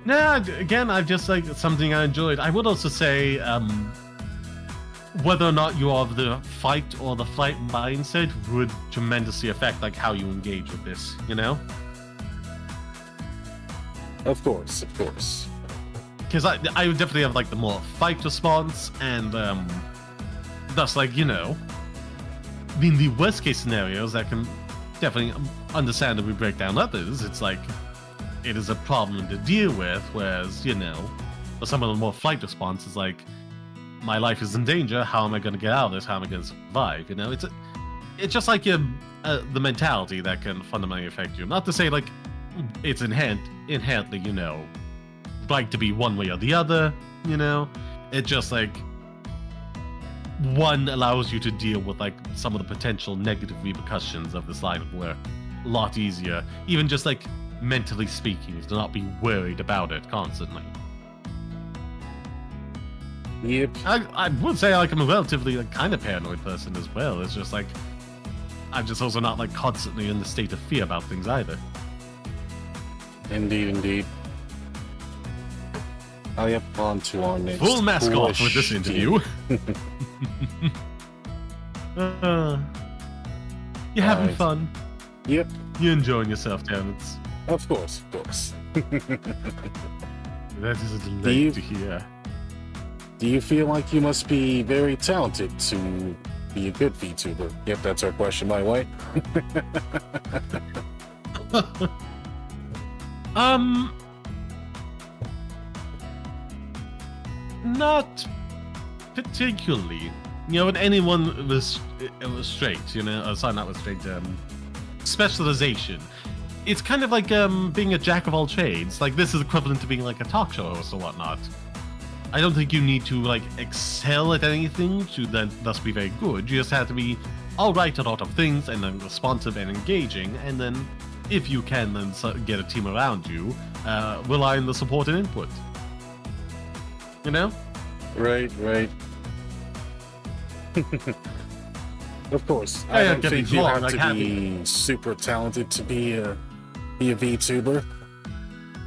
Nah, again, I've just like something I enjoyed. I would also say whether or not you are of the fight or the flight mindset would tremendously affect like how you engage with this, Of course. Because I would definitely have like the more fight response, and thus like in the worst case scenarios that can definitely understandably break down others. It's like it is a problem to deal with, whereas for some of the more flight response is like, my life is in danger. How am I going to get out of this? How am I going to survive? It's just like the mentality that can fundamentally affect you. Not to say like it's inherently right to be one way or the other. It just like one allows you to deal with like some of the potential negative repercussions of this line of work a lot easier, even just like mentally speaking, to not be worried about it constantly. Yep. I would say like I'm a relatively like kind of paranoid person as well. It's just like I'm just also not like constantly in the state of fear about things either. Indeed. Oh, yep, on to our next. Full mask off with this interview. You're having fun. Yep. You're enjoying yourself, Terence. Of course. That is a delight to hear. Do you feel like you must be very talented to be a good VTuber? Yep, that's our question, by the way. Not particularly. When anyone was straight, sorry, not with straight, specialization. It's kind of like being a jack of all trades. Like this is equivalent to being like a talk show host or whatnot. I don't think you need to like excel at anything to then thus be very good. You just have to be all right at a lot of things and then responsive and engaging, and then if you can then get a team around you, rely on the support and input. Right. Of course. I don't think you have to be super talented to be a VTuber.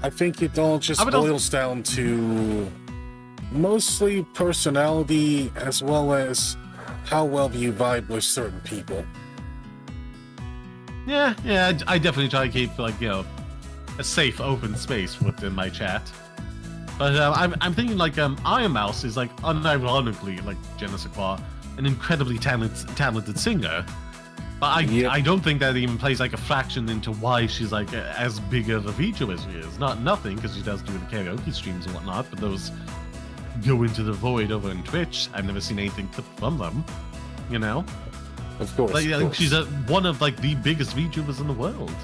I think it all just boils down to mostly personality as well as how well you vibe with certain people. Yeah, I definitely try to keep like a safe, open space within my chat. But I'm thinking like Iron Mouse is like unironically like Genesis an incredibly talented singer. But I don't think that even plays like a fraction into why she's like as big of a VTuber as she is. Nothing, because she does do the karaoke streams and whatnot, but those go into the void over on Twitch. I've never seen anything clipped from them. Of course. Like, I think she's one of like the biggest VTubers in the world.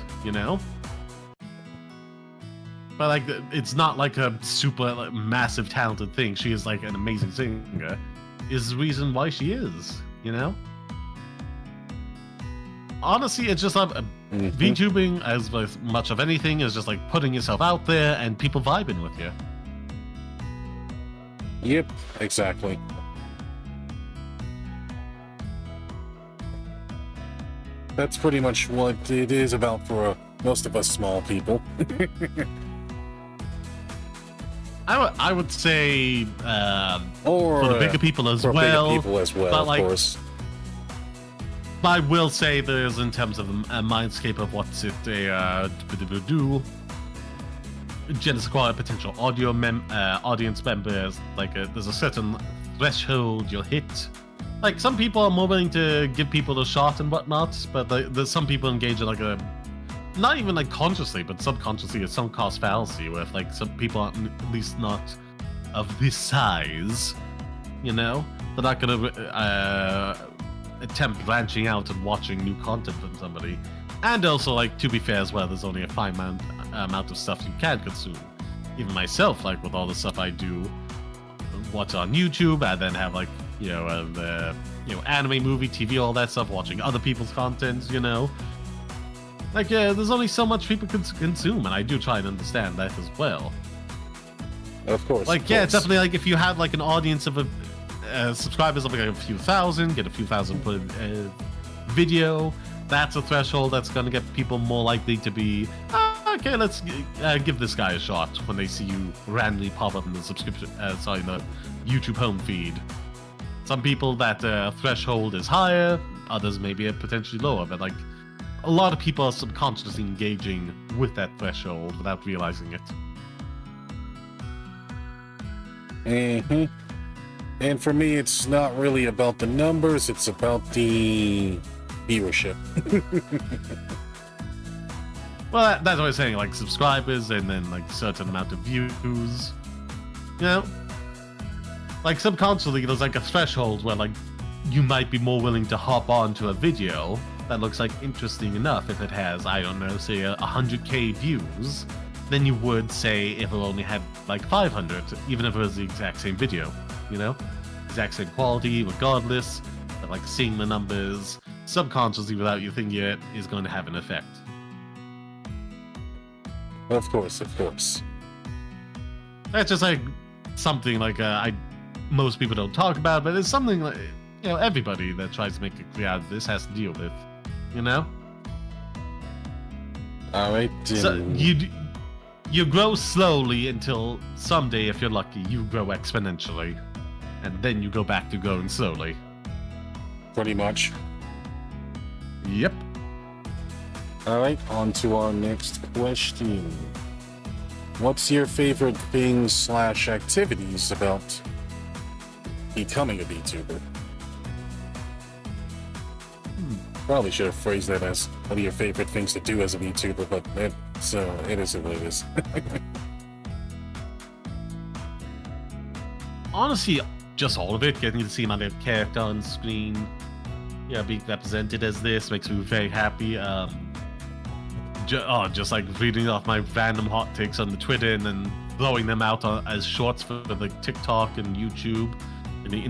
But like, it's not like a super like, massive talented thing. She is like an amazing singer. Is the reason why she is. Honestly, it's just like VTubing, as much of anything, is just like putting yourself out there and people vibing with you. Yep, exactly. That's pretty much what it is about for most of us small people. I would say or for the bigger people as well. Bigger people as well, of course. I will say there's, in terms of a mindscape of what's it do, Genesis potential audience members, like there's a certain threshold you'll hit like some people are more willing to give people a shot and whatnot, but there's some people engage in like a, not even like consciously, but subconsciously, a sunk cost fallacy, where if like some people are at least not of this size, you know, they're not gonna attempt branching out and watching new content from somebody. And also, like, to be fair as well, there's only a finite amount of stuff you can consume. Even myself, like with all the stuff I do, watch on YouTube, and then have like, you know, the anime, movie, TV, all that stuff, watching other people's content, you know. Like, there's only so much people can consume, and I do try and understand that as well. Of course. Like, of yeah, course. it's definitely like if you have like an audience of subscribers of like a few thousand, get a few thousand per video, that's a threshold that's going to get people more likely to be, okay, let's give this guy a shot when they see you randomly pop up in the subscription, the YouTube home feed. Some people that threshold is higher, others maybe potentially lower, but like a lot of people are subconsciously engaging with that threshold without realizing it. Mm-hmm. And for me, it's not really about the numbers, it's about the viewership. Well, that's what I was saying, like subscribers and then like certain amount of views. You know? Like subconsciously, there's like a threshold where like you might be more willing to hop onto a video that looks like interesting enough if it has, I don't know, say 100k views, than you would say if it only had like 500, even if it was the exact same video, you know? Exact same quality, regardless, but like seeing the numbers subconsciously without you thinking it is going to have an effect. Of course, of course. That's just like something like most people don't talk about, but it's something like, you know, everybody that tries to make a career out of this has to deal with, you know? Alright, So you grow slowly until someday, if you're lucky, you grow exponentially. And then you go back to growing slowly. pretty much. Yep. Alright, on to our next question. What's your favorite things / activities about becoming a VTuber? Probably should have phrased that as what are your favorite things to do as a VTuber, but it is what it is. Honestly, just all of it. Getting to see my character on screen, yeah, being represented as this makes me very happy. Just like reading off my random hot takes on the Twitter and then throwing them out as shorts for the TikTok and YouTube and the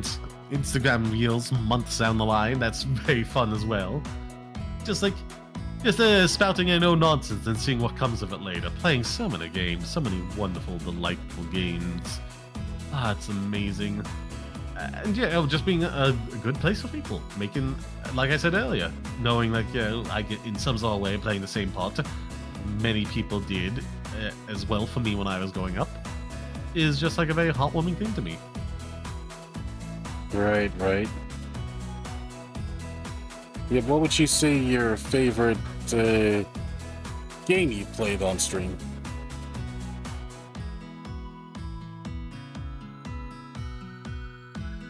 Instagram reels months down the line. That's very fun as well. Just spouting no nonsense and seeing what comes of it later. Playing so many games, so many wonderful, delightful games. It's amazing. And yeah, just being a good place for people. Making, like I said earlier, knowing like, I get in some sort of way playing the same part. Many people did as well for me when I was growing up. Is just like a very heartwarming thing to me. Right. Yeah, what would you say your favorite game you played on stream?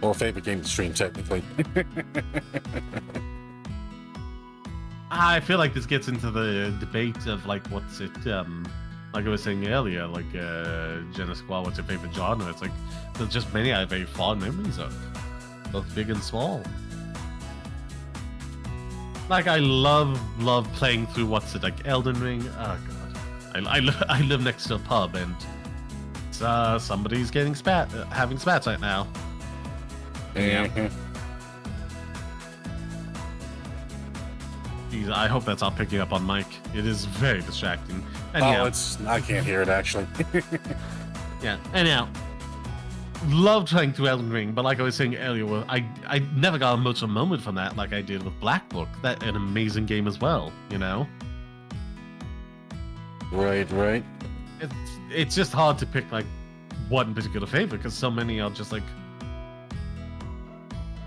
Or favorite game to stream, technically. I feel like this gets into the debate of like, what's it, like I was saying earlier, like, Jenna Squad, what's your favorite genre? It's like, there's just many I have very fond memories of, both big and small. Like, I love playing through, what's it, like, Elden Ring? Oh, God. I live next to a pub, and somebody's getting having spats right now. Yeah. Jeez, I hope that's not picking up on mic. It is very distracting. Anyhow, I can't hear it, actually. yeah, anyhow. Love trying through Elden Ring, but like I was saying earlier, I never got much of a moment from that like I did with Black Book. That an amazing game as well, you know? Right. It's just hard to pick like one particular favorite because so many are just like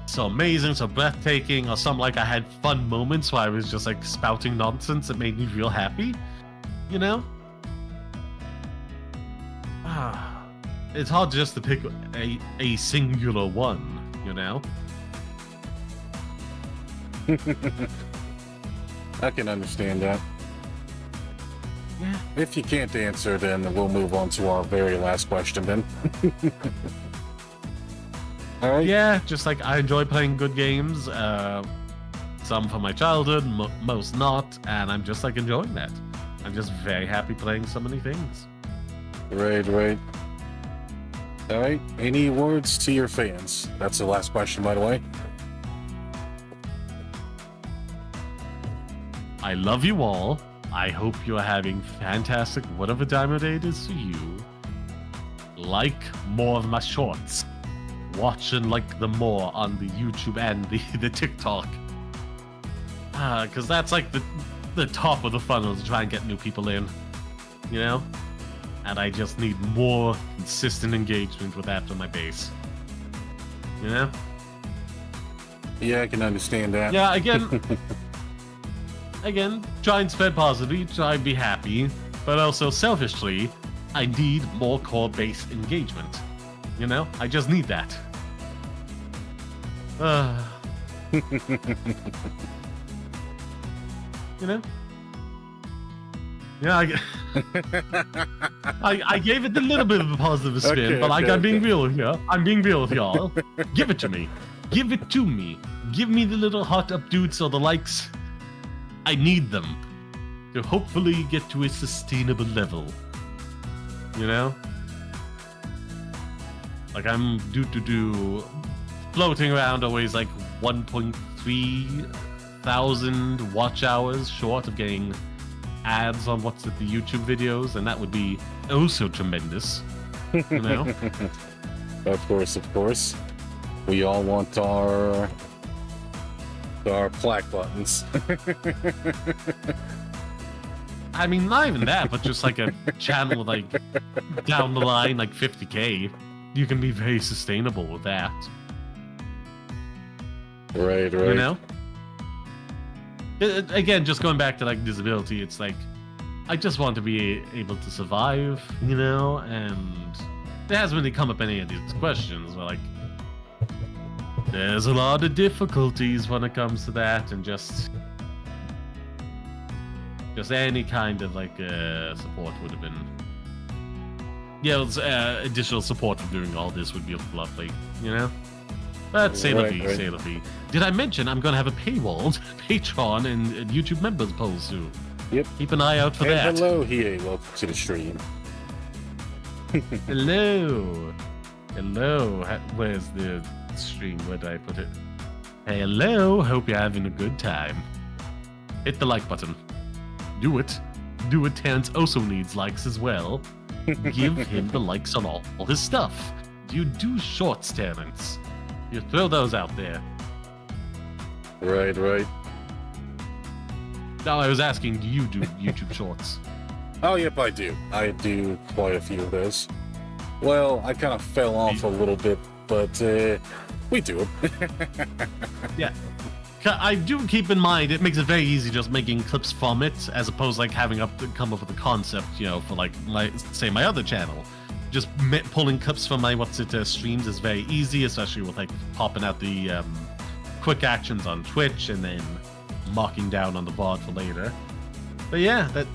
so amazing, so breathtaking, or some like I had fun moments where I was just like spouting nonsense that made me real happy, you know? It's hard just to pick a singular one, you know? I can understand that. Yeah. If you can't answer, then we'll move on to our very last question then. All right. Yeah, just like I enjoy playing good games. Some from my childhood, most not, and I'm just like enjoying that. I'm just very happy playing so many things. Right. All right. Any words to your fans? That's the last question, by the way. I love you all. I hope you're having fantastic whatever time of day it is for you. Like more of my shorts. Watch and like them more on the YouTube and the TikTok. Because that's like the top of the funnel to try and get new people in. You know? And I just need more consistent engagement with that from my base. You know? Yeah, I can understand that. Yeah, again, try and spread positivity, try and be happy, but also selfishly, I need more core-based engagement. You know? I just need that. You know? Yeah, I gave it a little bit of a positive spin, Okay, but like okay, I'm being okay. real here. I'm being real with y'all. Give it to me. Give it to me. Give me the little hot up dudes or the likes. I need them to hopefully get to a sustainable level. You know? Like I'm floating around always like 1.3 thousand watch hours short of getting ads on the YouTube videos, and that would be oh so tremendous. You know? Of course. We all want our plaque buttons. I mean, not even that, but just like a channel like down the line, like 50K. You can be very sustainable with that. Right. You know? Again, just going back to like disability, it's like I just want to be able to survive, you know, and it hasn't really come up any of these questions, but like there's a lot of difficulties when it comes to that, and just any kind of like support would have been, additional support for doing all this would be lovely, you know. But say la vie, say la vie. Did I mention I'm going to have a paywalled Patreon and YouTube members poll soon? Yep. Keep an eye out for that. Hello, here. Welcome to the stream. Hello. Where's the stream? Where did I put it? Hello. Hope you're having a good time. Hit the like button. Do it. Terence also needs likes as well. Give him the likes on all his stuff. You do shorts, Terence. You throw those out there. Right. No, I was asking, do you do YouTube shorts? Oh, yep, I do. I do quite a few of those. Well, I kind of fell off a little bit, but we do it. Yeah. I do keep in mind, it makes it very easy just making clips from it, as opposed to like having to come up with a concept, you know, for like my other channel. Just pulling clips from my streams is very easy, especially with like popping out the quick actions on Twitch and then marking down on the VOD for later. But yeah, that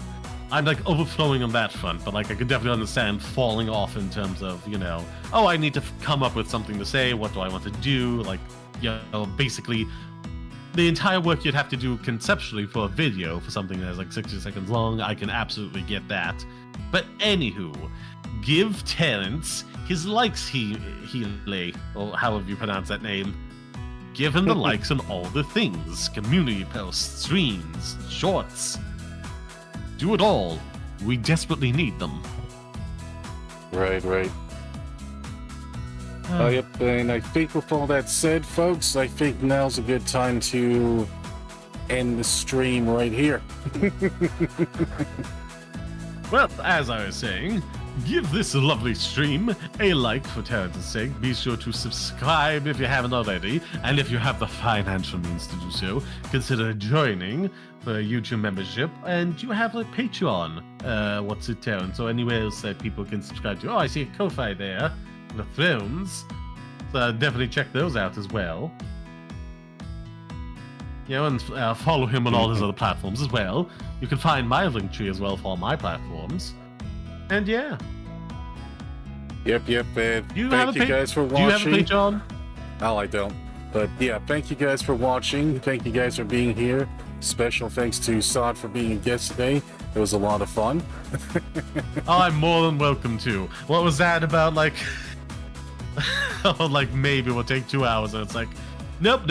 I'm like overflowing on that front, but like I could definitely understand falling off in terms of, you know, oh, I need to come up with something to say, what do I want to do, like, you know, basically the entire work you'd have to do conceptually for a video for something that's like 60 seconds long. I can absolutely get that. But anywho, give Terence his likes, Healy, or however you pronounce that name. Give him the likes on all the things. Community posts, streams, shorts. Do it all. We desperately need them. Right. Oh, yep, and I think with all that said, folks, I think now's a good time to end the stream right here. Well, as I was saying, give this lovely stream a like for Terence's sake. Be sure to subscribe if you haven't already, and if you have the financial means to do so, consider joining for a YouTube membership. And you have a Patreon, Terence, or anywhere else that people can subscribe to. Oh, I see a Ko-Fi there, the Thrones. So definitely check those out as well. and follow him on all his other platforms as well. You can find my link tree as well for all my platforms. And yeah. Yep. Do you Thank you guys for watching. Do you have a Patreon? Oh, I don't. But yeah, thank you guys for watching. Thank you guys for being here. Special thanks to Sod for being a guest today. It was a lot of fun. Oh, I'm more than welcome to. What was that about, like... oh, like, maybe we'll take 2 hours, and it's like, nope.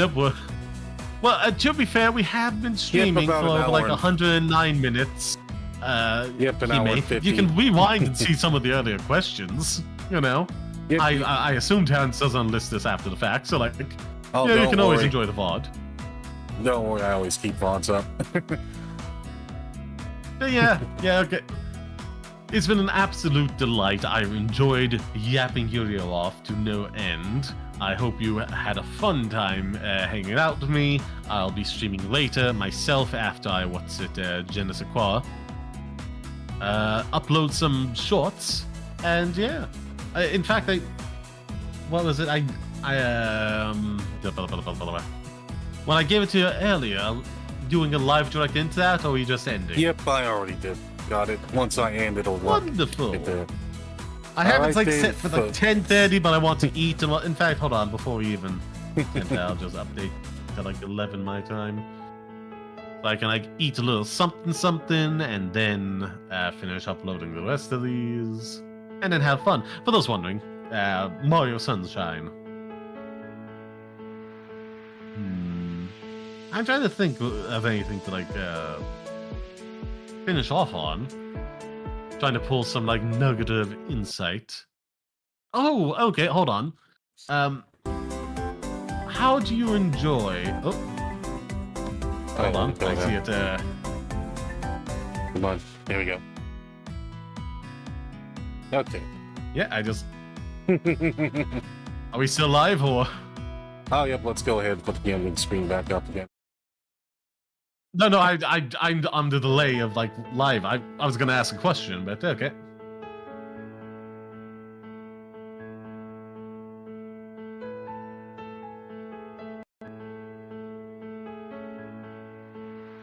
Well, to be fair, we have been streaming for like 109 minutes. Yep, an hour and 50. You can rewind and see some of the earlier questions, you know. Yep, I assume Terence doesn't list this after the fact, so like, oh, you can always enjoy the VOD. Don't worry, I always keep VODs up. But yeah, okay. It's been an absolute delight. I enjoyed yapping your ear off to no end. I hope you had a fun time hanging out with me. I'll be streaming later myself after I Je ne sais quoi. Upload some shorts, and yeah. In fact, what was it? When I gave it to you earlier, doing a live direct into that, or are you just ending? Yep, I already did. Got it. Once I end, it'll work. Wonderful. I have it like set for like 10:30, but I want to eat. And in fact, hold on, before we even end, I'll just update to like 11 my time. So I can like eat a little something, and then finish uploading the rest of these, and then have fun. For those wondering, Mario Sunshine. I'm trying to think of anything to like finish off on. Trying to pull some like nugget of insight. Oh, okay, hold on. How do you enjoy? Oh, hold on. I see it. Come on, here we go. Okay. Yeah, I just. Are we still live or? Oh, yep. Let's go ahead and put the ending screen back up again. No, I'm on the delay of like live. I was gonna ask a question, but okay.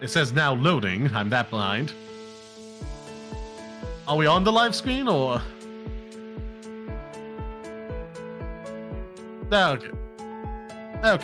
It says now loading. I'm that blind. Are we on the live screen or? Okay. Okay.